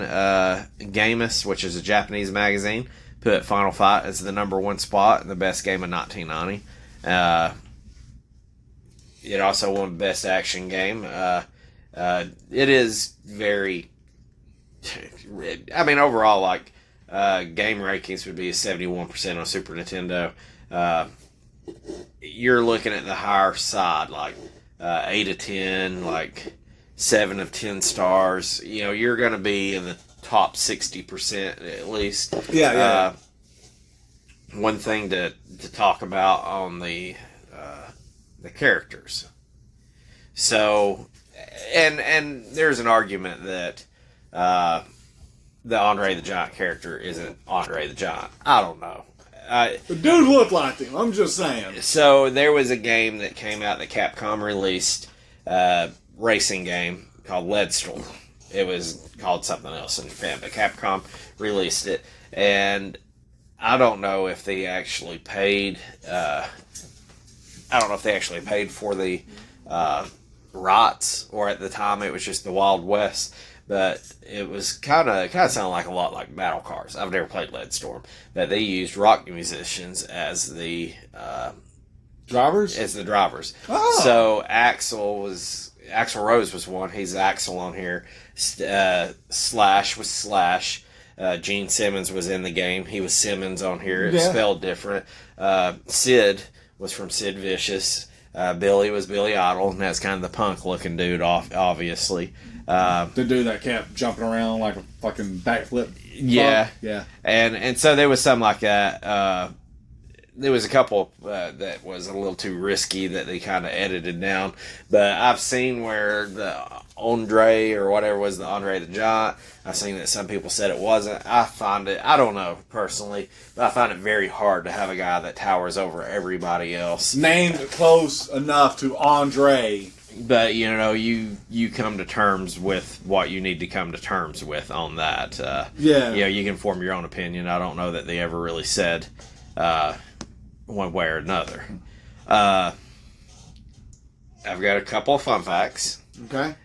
Gamus, which is a Japanese magazine, put Final Fight as the #1 spot in the best game of 1990. It also won Best Action Game. It is very... overall, game rankings would be a 71% on Super Nintendo. You're looking at the higher side, 8 of 10, 7 of 10 stars. You're going to be in the top 60% at least. Yeah. One thing to talk about on the characters. So, and there's an argument that the Andre the Giant character isn't Andre the Giant. I don't know. The dude looked like him. I'm just saying. So there was a game that came out that Capcom released, racing game called Leadstorm. It was called something else in Japan, but Capcom released it, and I don't know if they actually paid. I don't know if they actually paid for the rights, or at the time it was just the Wild West. But it was kind of sounded like a lot like Battle Cars. I've never played Leadstorm, but they used rock musicians as the drivers. Oh. So Axl Rose was one. He's Axl on here. Slash was Slash. Gene Simmons was in the game. He was Simmons on here. It's spelled different. Sid was from Sid Vicious. Billy was Billy Idol, and that's kind of the punk-looking dude, obviously. The dude that kept jumping around like a fucking backflip. Yeah. Yeah. And so there was something like that. There was a couple that was a little too risky that they kind of edited down. But I've seen where the Andre or whatever was the Andre the Giant. I've seen that some people said it wasn't. I don't know personally, but I find it very hard to have a guy that towers over everybody else. Named close enough to Andre. But, you come to terms with what you need to come to terms with on that. You can form your own opinion. I don't know that they ever really said one way or another. I've got a couple of fun facts. Okay.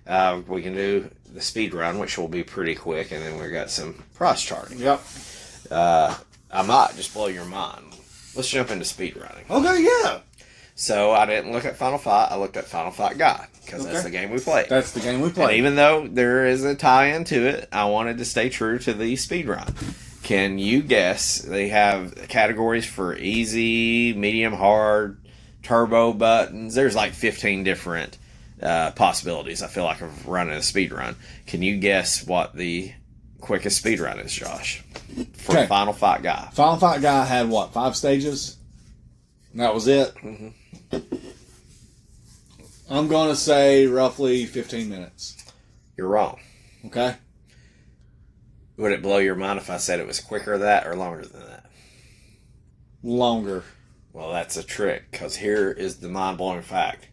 We can do the speed run, which will be pretty quick, and then we've got some price charting. Yep. I might just blow your mind. Let's jump into speed running. Okay, yeah. So I didn't look at Final Fight. I looked at Final Fight Guy because that's the game we played. That's the game we played. And even though there is a tie-in to it, I wanted to stay true to the speedrun. Can you guess? They have categories for easy, medium, hard, turbo buttons. There's like 15 different possibilities. I feel like of running a speed run. Can you guess what the quickest speed run is, Josh? For Okay. Final Fight Guy. Final Fight Guy had what, 5 stages? And that was it? Mm-hmm. I'm going to say roughly 15 minutes. You're wrong. Okay? Would it blow your mind if I said it was quicker than that or longer than that? Longer. Well, that's a trick, because here is the mind-blowing fact.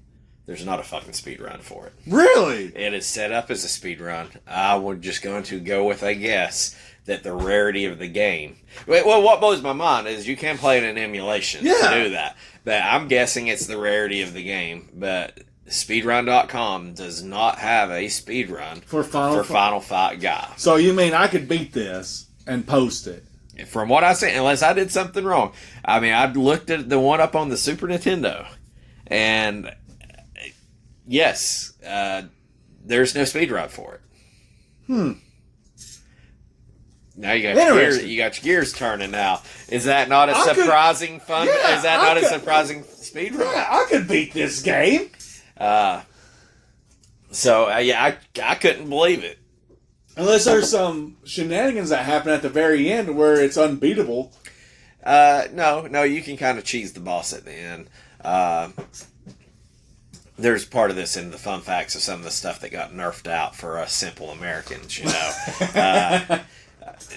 There's not a fucking speed run for it. Really? It is set up as a speed run. I would just going to go with a guess that the rarity of the game. Well, what blows my mind is you can play it in emulation to do that. But I'm guessing it's the rarity of the game. But speedrun.com does not have a speed run For Final Fight Guy. So you mean I could beat this and post it? From what I see, unless I did something wrong. I mean, I looked at the one up on the Super Nintendo, and yes, there's no speed run for it. Now you got your gears turning. Now, is that not a surprising fun? Yeah, is that not a surprising speed run? Yeah, I could beat this game. I couldn't believe it. Unless there's some shenanigans that happen at the very end where it's unbeatable. No, you can kind of cheese the boss at the end. There's part of this in the fun facts of some of the stuff that got nerfed out for us simple Americans, you know.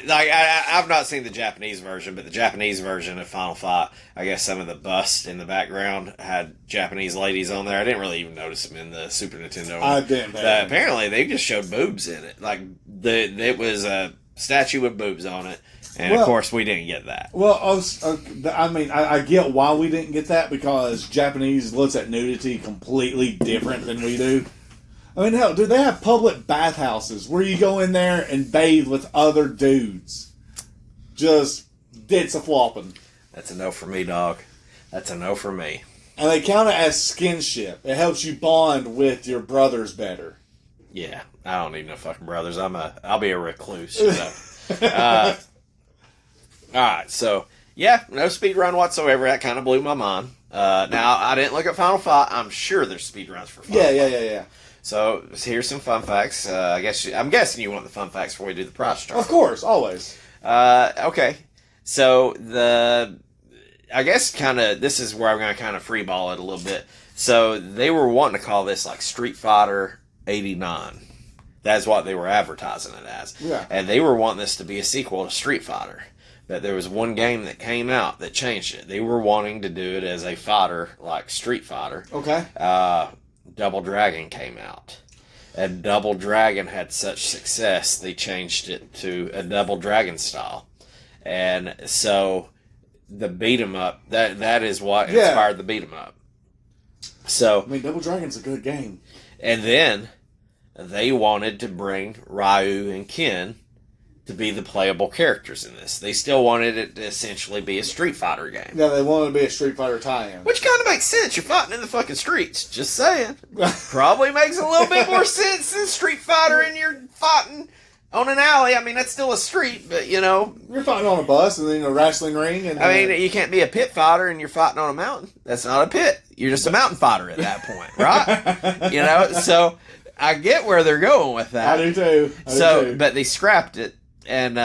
I've not seen the Japanese version, but the Japanese version of Final Fight, I guess some of the busts in the background had Japanese ladies on there. I didn't really even notice them in the Super Nintendo. I didn't. Apparently, they just showed boobs in it. Like, it was a statue with boobs on it. And, of course, we didn't get that. Well, I get why we didn't get that, because Japanese looks at nudity completely different than we do. I mean, hell, dude, they have public bathhouses where you go in there and bathe with other dudes. Just dits a flopping. That's a no for me, dog. That's a no for me. And they count it as skinship. It helps you bond with your brothers better. Yeah, I don't need no fucking brothers. I'll be a recluse, you know. All right, so yeah, no speed run whatsoever. That kind of blew my mind. Now I didn't look at Final Fight. I'm sure there's speed runs for Final Fight. Yeah. So here's some fun facts. I'm guessing you want the fun facts before we do the price chart. Of course, always. Okay. So I guess this is where I'm going to kind of freeball it a little bit. So they were wanting to call this like Street Fighter 89. That's what they were advertising it as. Yeah. And they were wanting this to be a sequel to Street Fighter. But there was one game that came out that changed it. They were wanting to do it as a fighter like Street Fighter. Okay. Double Dragon came out. And Double Dragon had such success, they changed it to a Double Dragon style. And so the beat 'em up, that is what inspired the beat 'em up. So I mean, Double Dragon's a good game. And then they wanted to bring Ryu and Ken to be the playable characters in this. They still wanted it to essentially be a Street Fighter game. Yeah, they wanted to be a Street Fighter tie-in. Which kind of makes sense. You're fighting in the fucking streets. Just saying. Probably makes a little bit more sense than Street Fighter and you're fighting on an alley. I mean, that's still a street, but you know. You're fighting on a bus and then a wrestling ring. And I mean, you can't be a pit fighter and you're fighting on a mountain. That's not a pit. You're just a mountain fighter at that point, right? You know, so I get where they're going with that. I do too. But they scrapped it. And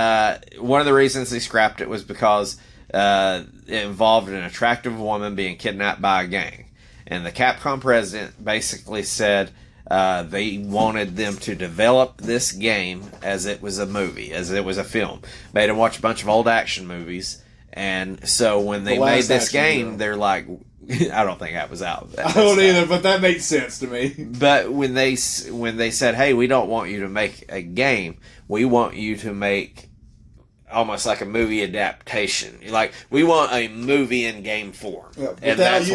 one of the reasons they scrapped it was because it involved an attractive woman being kidnapped by a gang. And the Capcom president basically said they wanted them to develop this game as it was a movie, as it was a film. Made them watch a bunch of old action movies. And so when they made this game, they're like, I don't think that was out. I don't either, but that makes sense to me. But when they said, hey, we don't want you to make a game, we want you to make almost like a movie adaptation. Like, we want a movie in game form. Yeah, and that's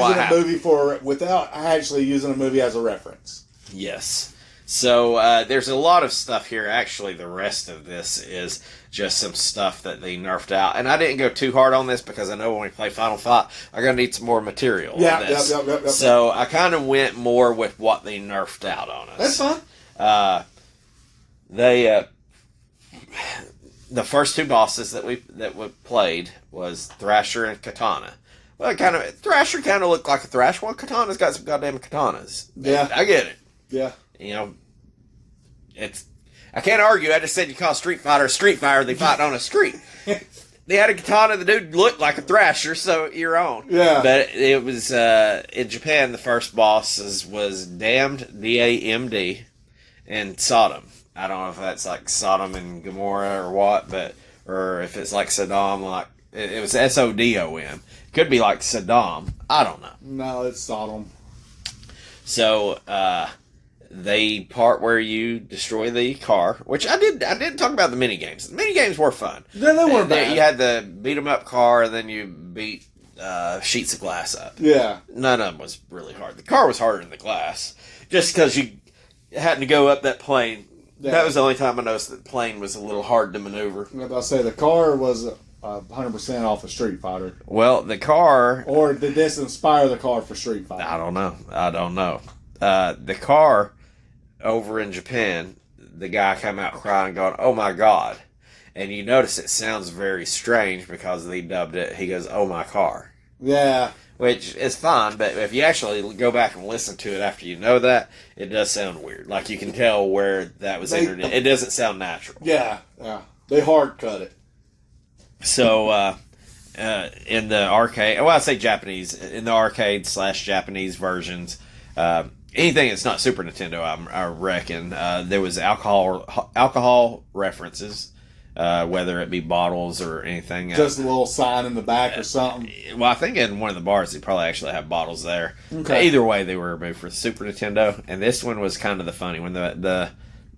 without actually using a movie as a reference. Yes. So there's a lot of stuff here. Actually, the rest of this is just some stuff that they nerfed out. And I didn't go too hard on this because I know when we play Final Fight, I'm going to need some more material on this. Yep. So I kind of went more with what they nerfed out on us. That's fine. the first two bosses that we played was Thrasher and Katana. Well, Thrasher kind of looked like a Thrash. Well, Katana's got some goddamn katanas. Yeah, I get it. Yeah, I can't argue. I just said you call Street Fighter a Street Fighter, they fight on a street. They had a katana. The dude looked like a Thrasher, so you're on. Yeah. But it was in Japan. The first bosses was Damned, D-A-M-D, and Sodom. I don't know if that's like Sodom and Gomorrah or what, or if it's like Saddam, like it was S-O-D-O-M. Could be like Saddam. I don't know. No, it's Sodom. So the part where you destroy the car, which I didn't talk about the mini games. The mini games were fun. Yeah, they were bad. You had the beat 'em up car, and then you beat sheets of glass up. Yeah. None of them was really hard. The car was harder than the glass, just because you had to go up that plane. Yeah. That was the only time I noticed that the plane was a little hard to maneuver. I'm about to say the car was 100% off of Street Fighter. Well, the car, or did this inspire the car for Street Fighter? I don't know. The car over in Japan, the guy came out crying, going, "Oh my God!" And you notice it sounds very strange because they dubbed it. He goes, "Oh my car." Yeah. Which is fine, but if you actually go back and listen to it after you know that, it does sound weird. Like you can tell where that was entered in. It doesn't sound natural. Yeah, yeah. They hard cut it. So, in the arcade, well, I say Japanese, in the arcade / Japanese versions, anything that's not Super Nintendo, I reckon, there was alcohol references. Whether it be bottles or anything. Just a little sign in the back or something. Well, I think in one of the bars they probably actually have bottles there. Okay. Either way, they were removed for the Super Nintendo. And this one was kind of the funny one. The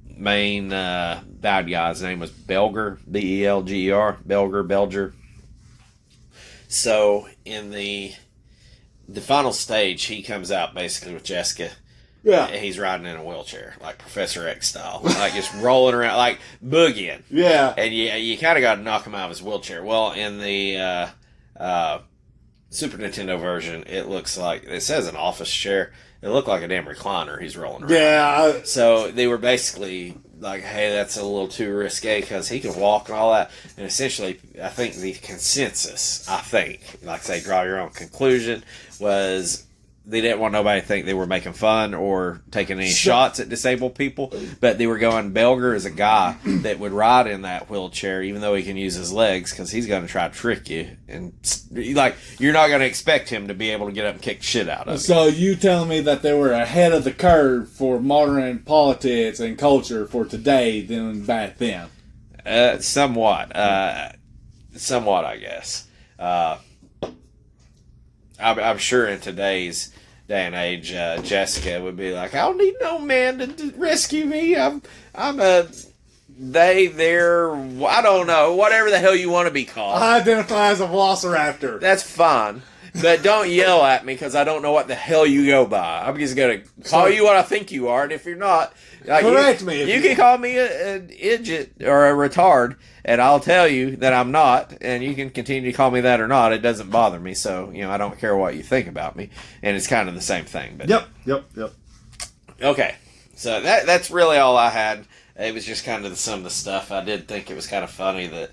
main bad guy's name was Belger, B-E-L-G-E-R, Belger. So in the final stage, he comes out basically with Jessica. Yeah. And he's riding in a wheelchair, like Professor X style. Like just rolling around, like boogieing. Yeah. And you kind of got to knock him out of his wheelchair. Well, in the Super Nintendo version, it looks like, it says an office chair. It looked like a damn recliner he's rolling around. Yeah. So they were basically like, hey, that's a little too risque because he can walk and all that. And essentially, I think the consensus, like say, draw your own conclusion, was they didn't want nobody to think they were making fun or taking any shots at disabled people, but they were going, Belger is a guy that would ride in that wheelchair even though he can use his legs because he's going to try to trick you. And, like, you're not going to expect him to be able to get up and kick shit out of you. So you telling me that they were ahead of the curve for modern politics and culture for today than back then? Somewhat, I guess. I'm sure in today's day and age, Jessica would be like, I don't need no man to rescue me. I'm a there, I don't know, whatever the hell you want to be called. I identify as a velociraptor. That's fine. But don't yell at me because I don't know what the hell you go by. I'm just going to call you what I think you are, and if you're not, correct me. You can call me an idiot or a retard, and I'll tell you that I'm not, and you can continue to call me that or not. It doesn't bother me, so I don't care what you think about me, and it's kind of the same thing. But Yep. Okay, so that's really all I had. It was just kind of some of the stuff. I did think it was kind of funny that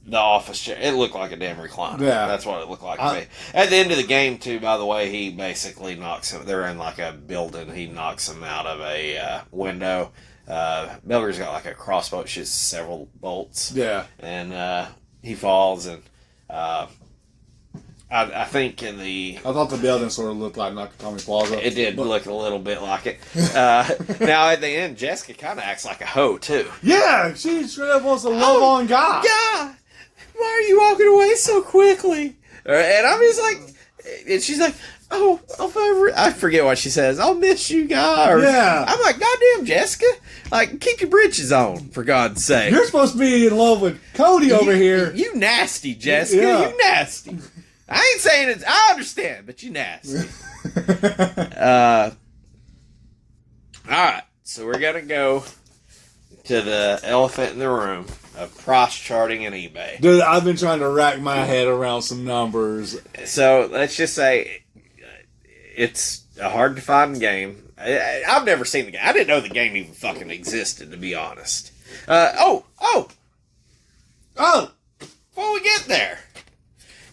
the office chair, it looked like a damn recliner. Yeah. That's what it looked like to me. At the end of the game, too, by the way, he basically knocks him. They're in like a building. He knocks him out of a window. Belger's got like a crossbow, shoots several bolts. Yeah. And he falls, and I think in the... I thought the building sort of looked like Nakatomi Plaza. It did look a little bit like it. Now, at the end, Jessica kind of acts like a hoe, too. Yeah, she straight up wants to love on God. Yeah! Why are you walking away so quickly? And I'm just like... And she's like, I forget what she says. I'll miss you, guy. Yeah. I'm like, goddamn, Jessica. Like, keep your britches on, for God's sake. You're supposed to be in love with Cody over here. You nasty, Jessica. Yeah. You nasty. I ain't saying it's... I understand, but you nasty. All right, so we're going to go to the elephant in the room of price charting and eBay. Dude, I've been trying to rack my head around some numbers. So let's just say it's a hard to find game. I've never seen the game. I didn't know the game even fucking existed, to be honest. Oh! Before we get there,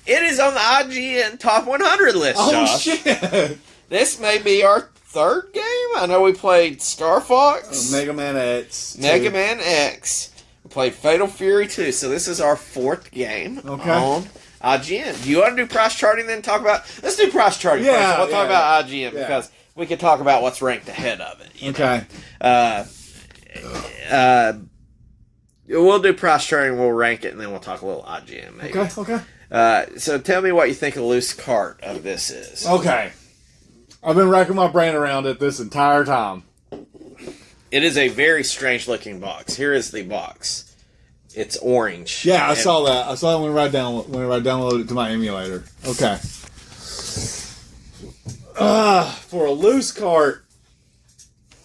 it is on the IGN Top 100 list, Josh. Shit! This may be our third game. I know we played Star Fox. Mega Man X. Mega Man X. We played Fatal Fury 2, so this is our fourth game on IGN. Do you want to do price charting then? Let's do price charting first. We'll talk about IGN because we can talk about what's ranked ahead of it. We'll do price charting, we'll rank it, and then we'll talk a little IGN maybe. Okay. So tell me what you think a loose cart of this is. Okay. I've been racking my brain around it this entire time. It is a very strange looking box. Here is the box. It's orange. Yeah, I saw that. I saw it when I downloaded it to my emulator. Okay. For a loose cart,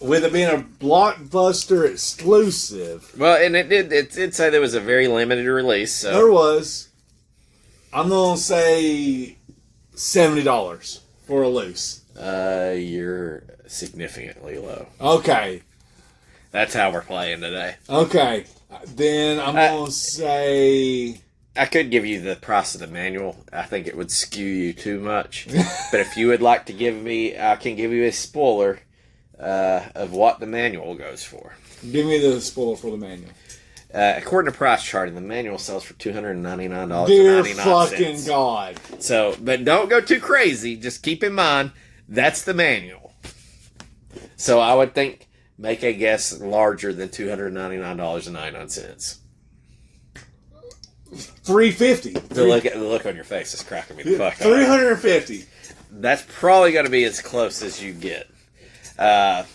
with it being a Blockbuster exclusive. Well, and it did say there was a very limited release. So. There was. I'm going to say $70 for a loose. You're significantly low. Okay. That's how we're playing today. Okay. Then I'm going to say... I could give you the price of the manual. I think it would skew you too much. But if you would like to give me... I can give you a spoiler of what the manual goes for. Give me the spoiler for the manual. According to price charting, the manual sells for $299.99. Dear fucking God. So, but don't go too crazy. Just keep in mind, that's the manual. So I would think, make a guess larger than $299.99. $350. The look on your face is cracking me the fuck up. $350. That's probably going to be as close as you get. But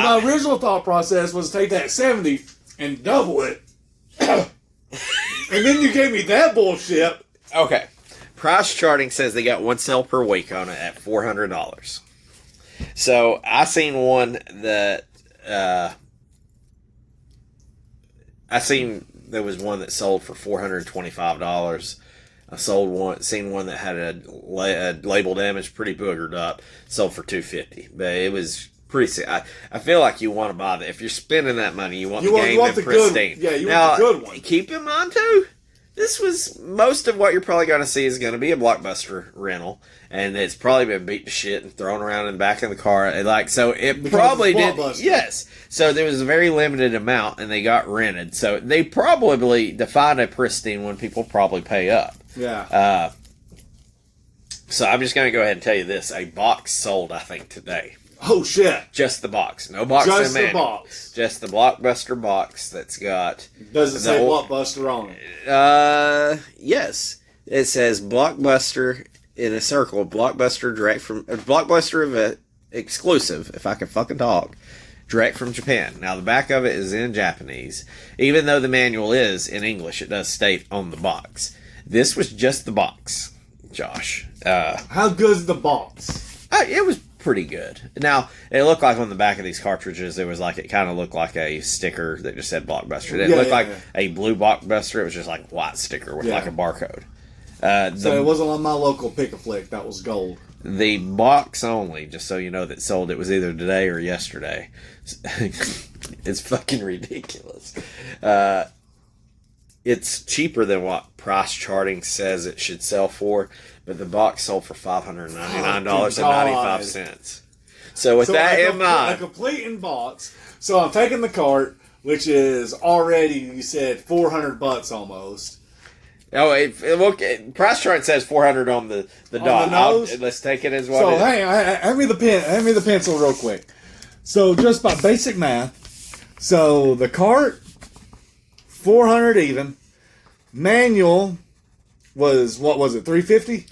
my original thought process was to take that 70 and double it. And then you gave me that bullshit. Okay. Price charting says they got one sale per week on it at $400. So I seen one that there was one that sold for $425. I seen one that had a label damage, pretty boogered up, sold for $250. But it was pretty. I feel like you want to buy that. If you're spending that money, you want the game in pristine. You want the good one. Keep in mind too, this was most of what you're probably going to see is going to be a Blockbuster rental, and it's probably been beat to shit and thrown around in the back of the car. So it because probably did. Yes. So there was a very limited amount, and they got rented. So they probably defined a pristine one. People probably pay up. Yeah. So I'm just going to go ahead and tell you this: a box sold, I think, today. Oh shit! Just the box, no box. Just the box. Just the Blockbuster box that's got. Does it say Blockbuster on it? Yes, it says Blockbuster in a circle. Blockbuster Blockbuster event exclusive. If I can fucking talk, direct from Japan. Now the back of it is in Japanese, even though the manual is in English. It does state on the box. This was just the box, Josh. How good's the box? It was pretty good. Now, it looked like on the back of these cartridges, it kind of looked like a sticker that just said Blockbuster. It didn't look like a blue Blockbuster. It was just like a white sticker with like a barcode. So it wasn't on my local Pick-a-Flick. That was gold. The box only, just so you know that sold, it was either today or yesterday. It's fucking ridiculous. It's cheaper than what price charting says it should sell for, but the box sold for $599.95. So with that in mind, a complete in box. So I'm taking the cart, which is already, you said, $400 almost. Oh, price chart says 400 on the dot. Let's take it as what. So hand me the pen. Hand me the pencil real quick. So just by basic math, so the cart 400 even. Manual was what was it? $350.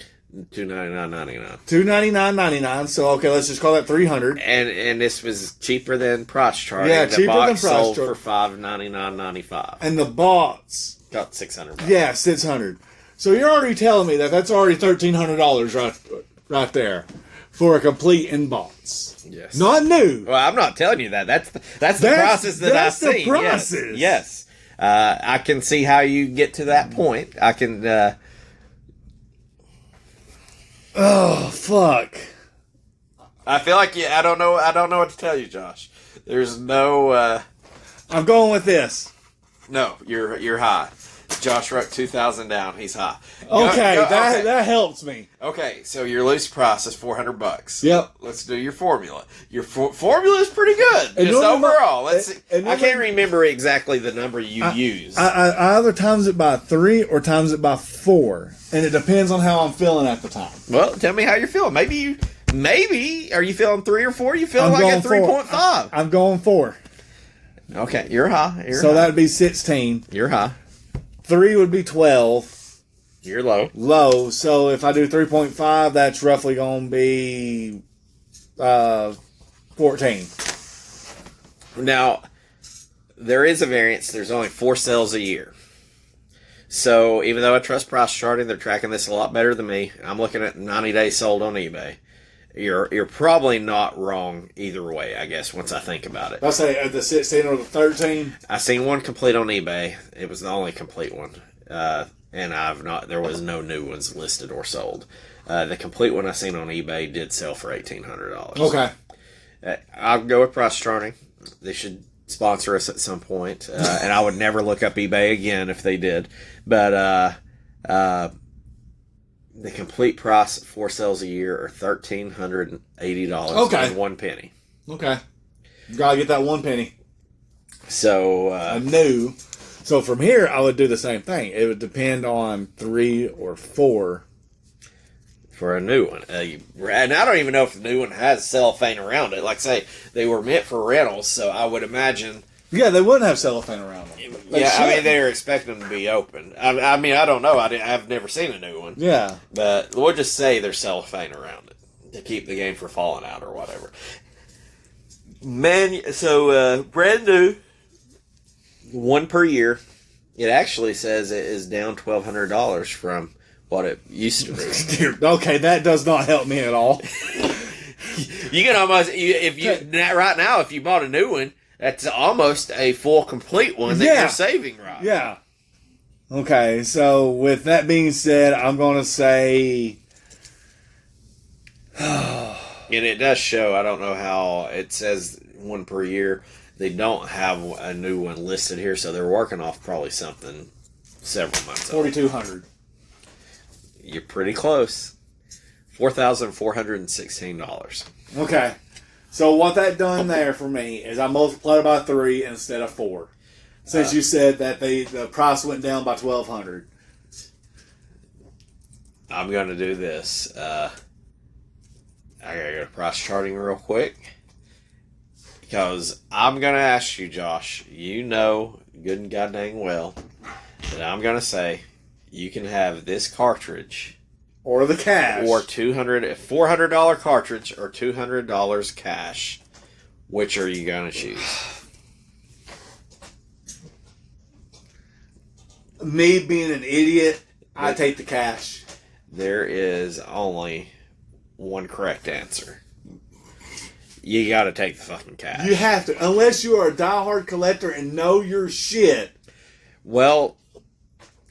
$299.99. $299.99. So okay, let's just call that $300. And this was cheaper than price chart. Yeah, cheaper than price chart. Sold for $599.95. And the box got $600. Yeah, $600. So you're already telling me that's already $1,300 right there for a complete in box. Yes. Not new. Well, I'm not telling you that. That's the process that I've seen. That's the process. Yes. I can see how you get to that point. I can. Oh, fuck. I feel like I don't know what to tell you, Josh. There's no. I'm going with this. No, you're high. Josh wrote 2,000 down. He's high. Okay, okay. that helps me. Okay, so your loose price is $400. Yep. Let's do your formula. Your formula is pretty good. And Just normally overall. Let's see. and I can't remember exactly the number you used. I either times it by 3 or times it by 4, and it depends on how I'm feeling at the time. Well, tell me how you're feeling. Maybe are you feeling 3 or 4? You feeling like at 3.5? I'm going 4. Okay, you're high. So that'd be 16. You're high. 3 would be 12. You're low. Low. So if I do 3.5, that's roughly going to be 14. Now, there is a variance. There's only 4 sales a year. So even though I trust price charting, they're tracking this a lot better than me. I'm looking at 90 days sold on eBay. You're probably not wrong either way, I guess, once I think about it. I'll say at the 16 or the 13. I seen one complete on eBay. It was the only complete one. And there was no new ones listed or sold. The complete one I seen on eBay did sell for $1,800. Okay. I'll go with price charting. They should sponsor us at some point. And I would never look up eBay again if they did. But the complete price 4 sales a year are $1,380 Okay. and 1 penny. Okay. Gotta get that 1 penny. So I knew. So from here, I would do the same thing. It would depend on 3 or 4. for a new one. And I don't even know if the new one has cellophane around it. Like I say, they were meant for rentals, so I would imagine... Yeah, they wouldn't have cellophane around them. I mean, they were expecting them to be open. I mean, I don't know. I've never seen a new one. Yeah. But we'll just say there's cellophane around it to keep the game from falling out or whatever. So brand new, 1 per year. It actually says it is down $1,200 from what it used to be. Okay, that does not help me at all. You can almost, right now, if you bought a new one, that's almost a full complete one that you're saving, right? Yeah. Okay, so with that being said, I'm going to say... And it does show, I don't know how, it says 1 per year. They don't have a new one listed here, so they're working off probably something several months old. 4,200. You're pretty close. $4,416. Okay. So what that done there for me is I multiplied it by 3 instead of 4. Since you said that the price went down by $1,200. I'm going to do this. I gotta go to price charting real quick. Because I'm going to ask you, Josh, you know good and goddamn well that I'm going to say you can have this cartridge. Or the cash. Or $400 cartridge or $200 cash. Which are you going to choose? Me being an idiot, I take the cash. There is only one correct answer. You got to take the fucking cash. You have to, unless you are a diehard collector and know your shit. Well,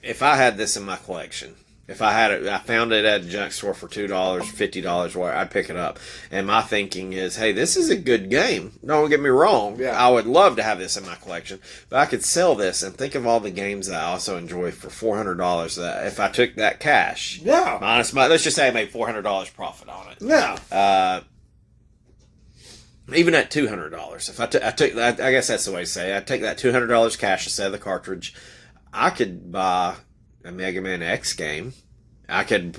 if I had this in my collection, if I had it, I found it at a junk store for $2, $50, where I'd pick it up. And my thinking is, hey, this is a good game. Don't get me wrong. Yeah. I would love to have this in my collection, but I could sell this and think of all the games that I also enjoy for $400. That if I took that cash, minus let's just say I made $400 profit on it. Yeah. Even at $200, if I took that, I guess that's the way to say it. I'd take that $200 cash instead of the cartridge. I could buy a Mega Man X game. I could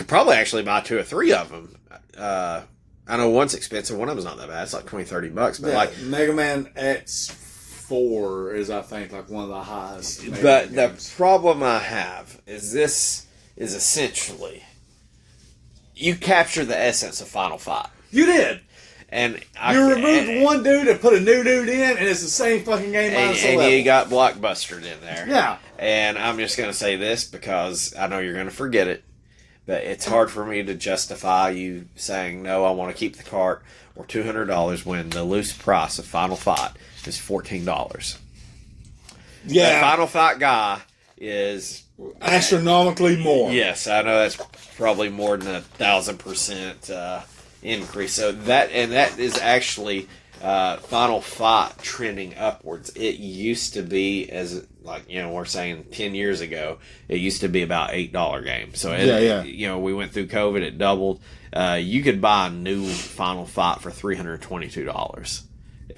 probably actually buy 2 or 3 of them. I know one's expensive. One of them's not that bad. It's like $20-$30. But yeah, Mega Man X4 is, I think, like one of the highest. But the problem I have is this is essentially you capture the essence of Final Fight. You did. And you removed one dude and put a new dude in, and it's the same fucking game minus and 11. you got blockbustered in there. Yeah. And I'm just going to say this because I know you're going to forget it, but it's hard for me to justify you saying, no, I want to keep the cart or $200 when the loose price of Final Fight is $14. Yeah. The Final Fight guy is astronomically more. Yes, I know that's probably more than 1,000% increase. So that is actually Final Fight trending upwards. It used to be, as like we're saying 10 years ago, it used to be about $8 game. So we went through COVID, it doubled. You could buy a new Final Fight for $322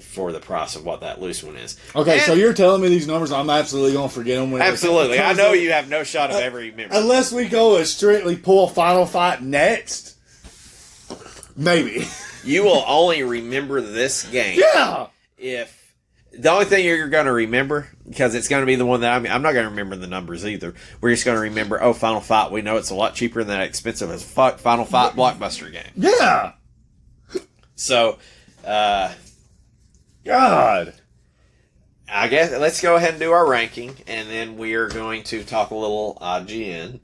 for the price of what that loose one is. Okay, so you're telling me these numbers, I'm absolutely going to forget them. Absolutely. I know you have no shot of ever remembering. Unless we go and strictly pull Final Fight next, maybe. You will only remember this game. Yeah! If the only thing you're going to remember, because it's going to be the one that I'm not going to remember the numbers either. We're just going to remember, Final Fight. We know it's a lot cheaper than that expensive as Final Fight blockbuster game. Yeah! So, God. I guess let's go ahead and do our ranking, and then we are going to talk a little IGN.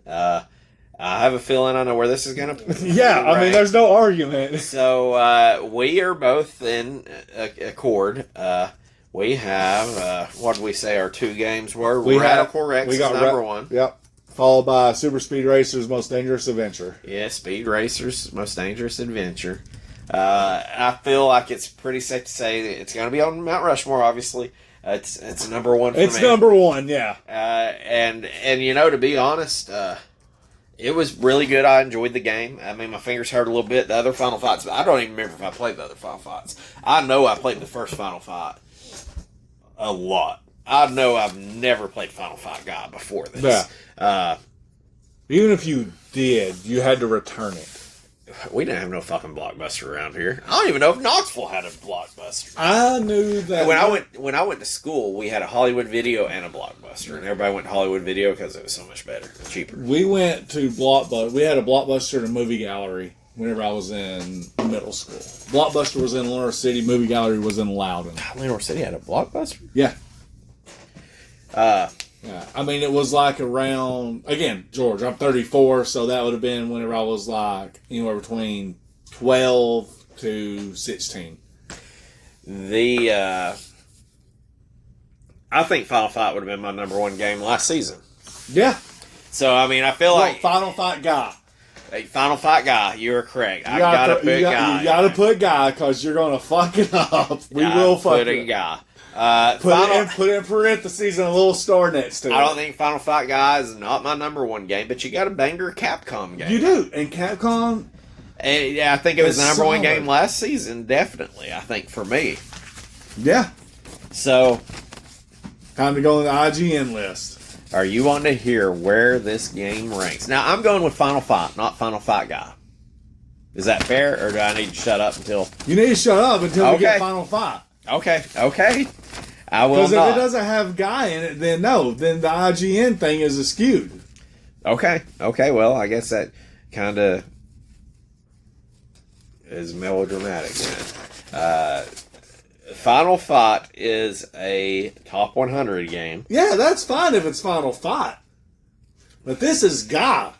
I have a feeling I know where this is going to. Yeah, I mean, there's no argument. So we are both in accord. We have what did we say our two games were? Radical Rex is number one. Yep. Followed by Super Speed Racer's Most Dangerous Adventure. Yeah, Speed Racer's Most Dangerous Adventure. I feel like it's pretty safe to say that it's going to be on Mount Rushmore. Obviously, it's number one. For it's me. Number one, yeah. And to be honest, it was really good. I enjoyed the game. I mean, my fingers hurt a little bit. The other Final Fights, I don't even remember if I played the other Final Fights. I know I played the first Final Fight a lot. I know I've never played Final Fight Guy before this. Yeah. Even if you did, you had to return it. We didn't have no fucking Blockbuster around here. I don't even know if Knoxville had a Blockbuster. I knew that when I went to school, we had a Hollywood Video and a Blockbuster, and everybody went to Hollywood Video because it was so much better and cheaper. We went to Blockbuster. We had a Blockbuster and a movie gallery whenever I was in middle school. Blockbuster was in Lenore City. Movie gallery was in Loudon. Lenore City had a Blockbuster? Yeah. Yeah, I mean, it was like around, again, George, I'm 34, so that would have been whenever I was like anywhere between 12 to 16. I think Final Fight would have been my number one game last season. Yeah. So, I mean, I feel like... Final Fight Guy. Hey, Final Fight Guy, you are correct. I gotta put Guy. You gotta put Guy, because you're going to fuck it up. We will fuck it up. Guy. Put it in parentheses and a little star next to it. I don't think Final Fight Guy is not my number one game, but you got a banger Capcom game. You do, and Capcom. And yeah, I think it was the number one game last season. Definitely, I think for me. Yeah. So, time to go on the IGN list. Are you wanting to hear where this game ranks? Now, I'm going with Final Fight, not Final Fight Guy. Is that fair, or do I need to shut up until? You need to shut up until we get Final Fight. Okay. I will not. Because if it doesn't have Guy in it, then no. Then the IGN thing is skewed. Okay. Well, I guess that kind of is melodramatic then. Final Fight is a top 100 game. Yeah, that's fine if it's Final Fight. But this is Guy.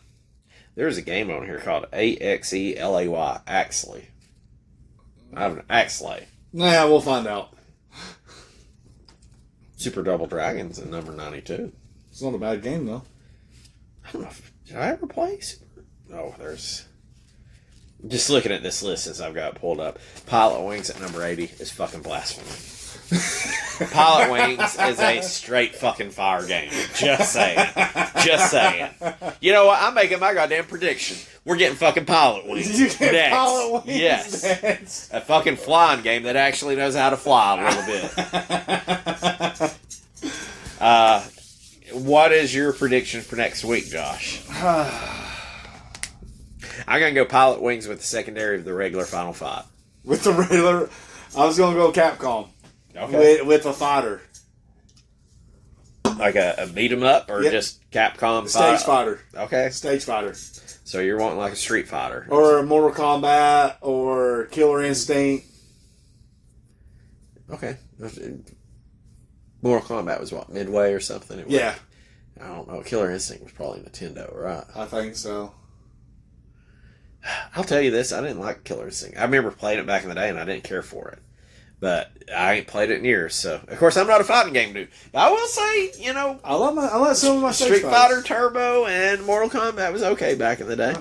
There's a game on here called AXELAY. Axley. I have an Axley. Nah, we'll find out. Super Double Dragons at number 92. It's not a bad game, though. I don't know. Did I ever play Super? Oh, there's... Just looking at this list since I've got it pulled up. Pilot Wings at number 80 is fucking blasphemy. Pilot Wings is a straight fucking fire game. Just saying. You know what? I'm making my goddamn prediction. We're getting fucking Pilot Wings. You get next. Pilot Wings Yes. next. A fucking flying game that actually knows how to fly a little bit. What is your prediction for next week, Josh? I'm going to go Pilot Wings with the secondary of the regular Final Fight. With the regular... I was going to go Capcom. Okay. With a fighter. Like a beat 'em up or just Capcom Stage fighter. Okay. Stage fighter. So you're wanting like a Street Fighter. Or Mortal Kombat or Killer Instinct. Okay. Mortal Kombat was what, Midway or something? Yeah. I don't know. Killer Instinct was probably Nintendo, right? I think so. I'll tell you this, I didn't like Killer Instinct. I remember playing it back in the day and I didn't care for it. but I ain't played it in years. So, of course, I'm not a fighting game dude. But I will say, I like some of my Street Fighter Turbo and Mortal Kombat was okay back in the day.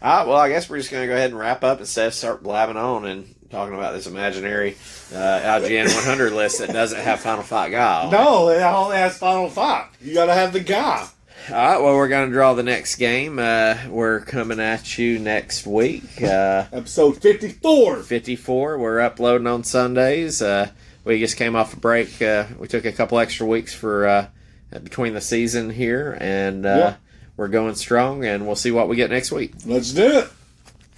All right, well, I guess we're just going to go ahead and wrap up instead of start blabbing on and talking about this imaginary IGN 100 list that doesn't have Final Fight guy on. No, it only has Final Fight. You got to have the guy. All right, well, we're going to draw the next game. We're coming at you next week. Episode 54. 54. We're uploading on Sundays. We just came off a break. We took a couple extra weeks for between the season here, and we're going strong, and we'll see what we get next week. Let's do it.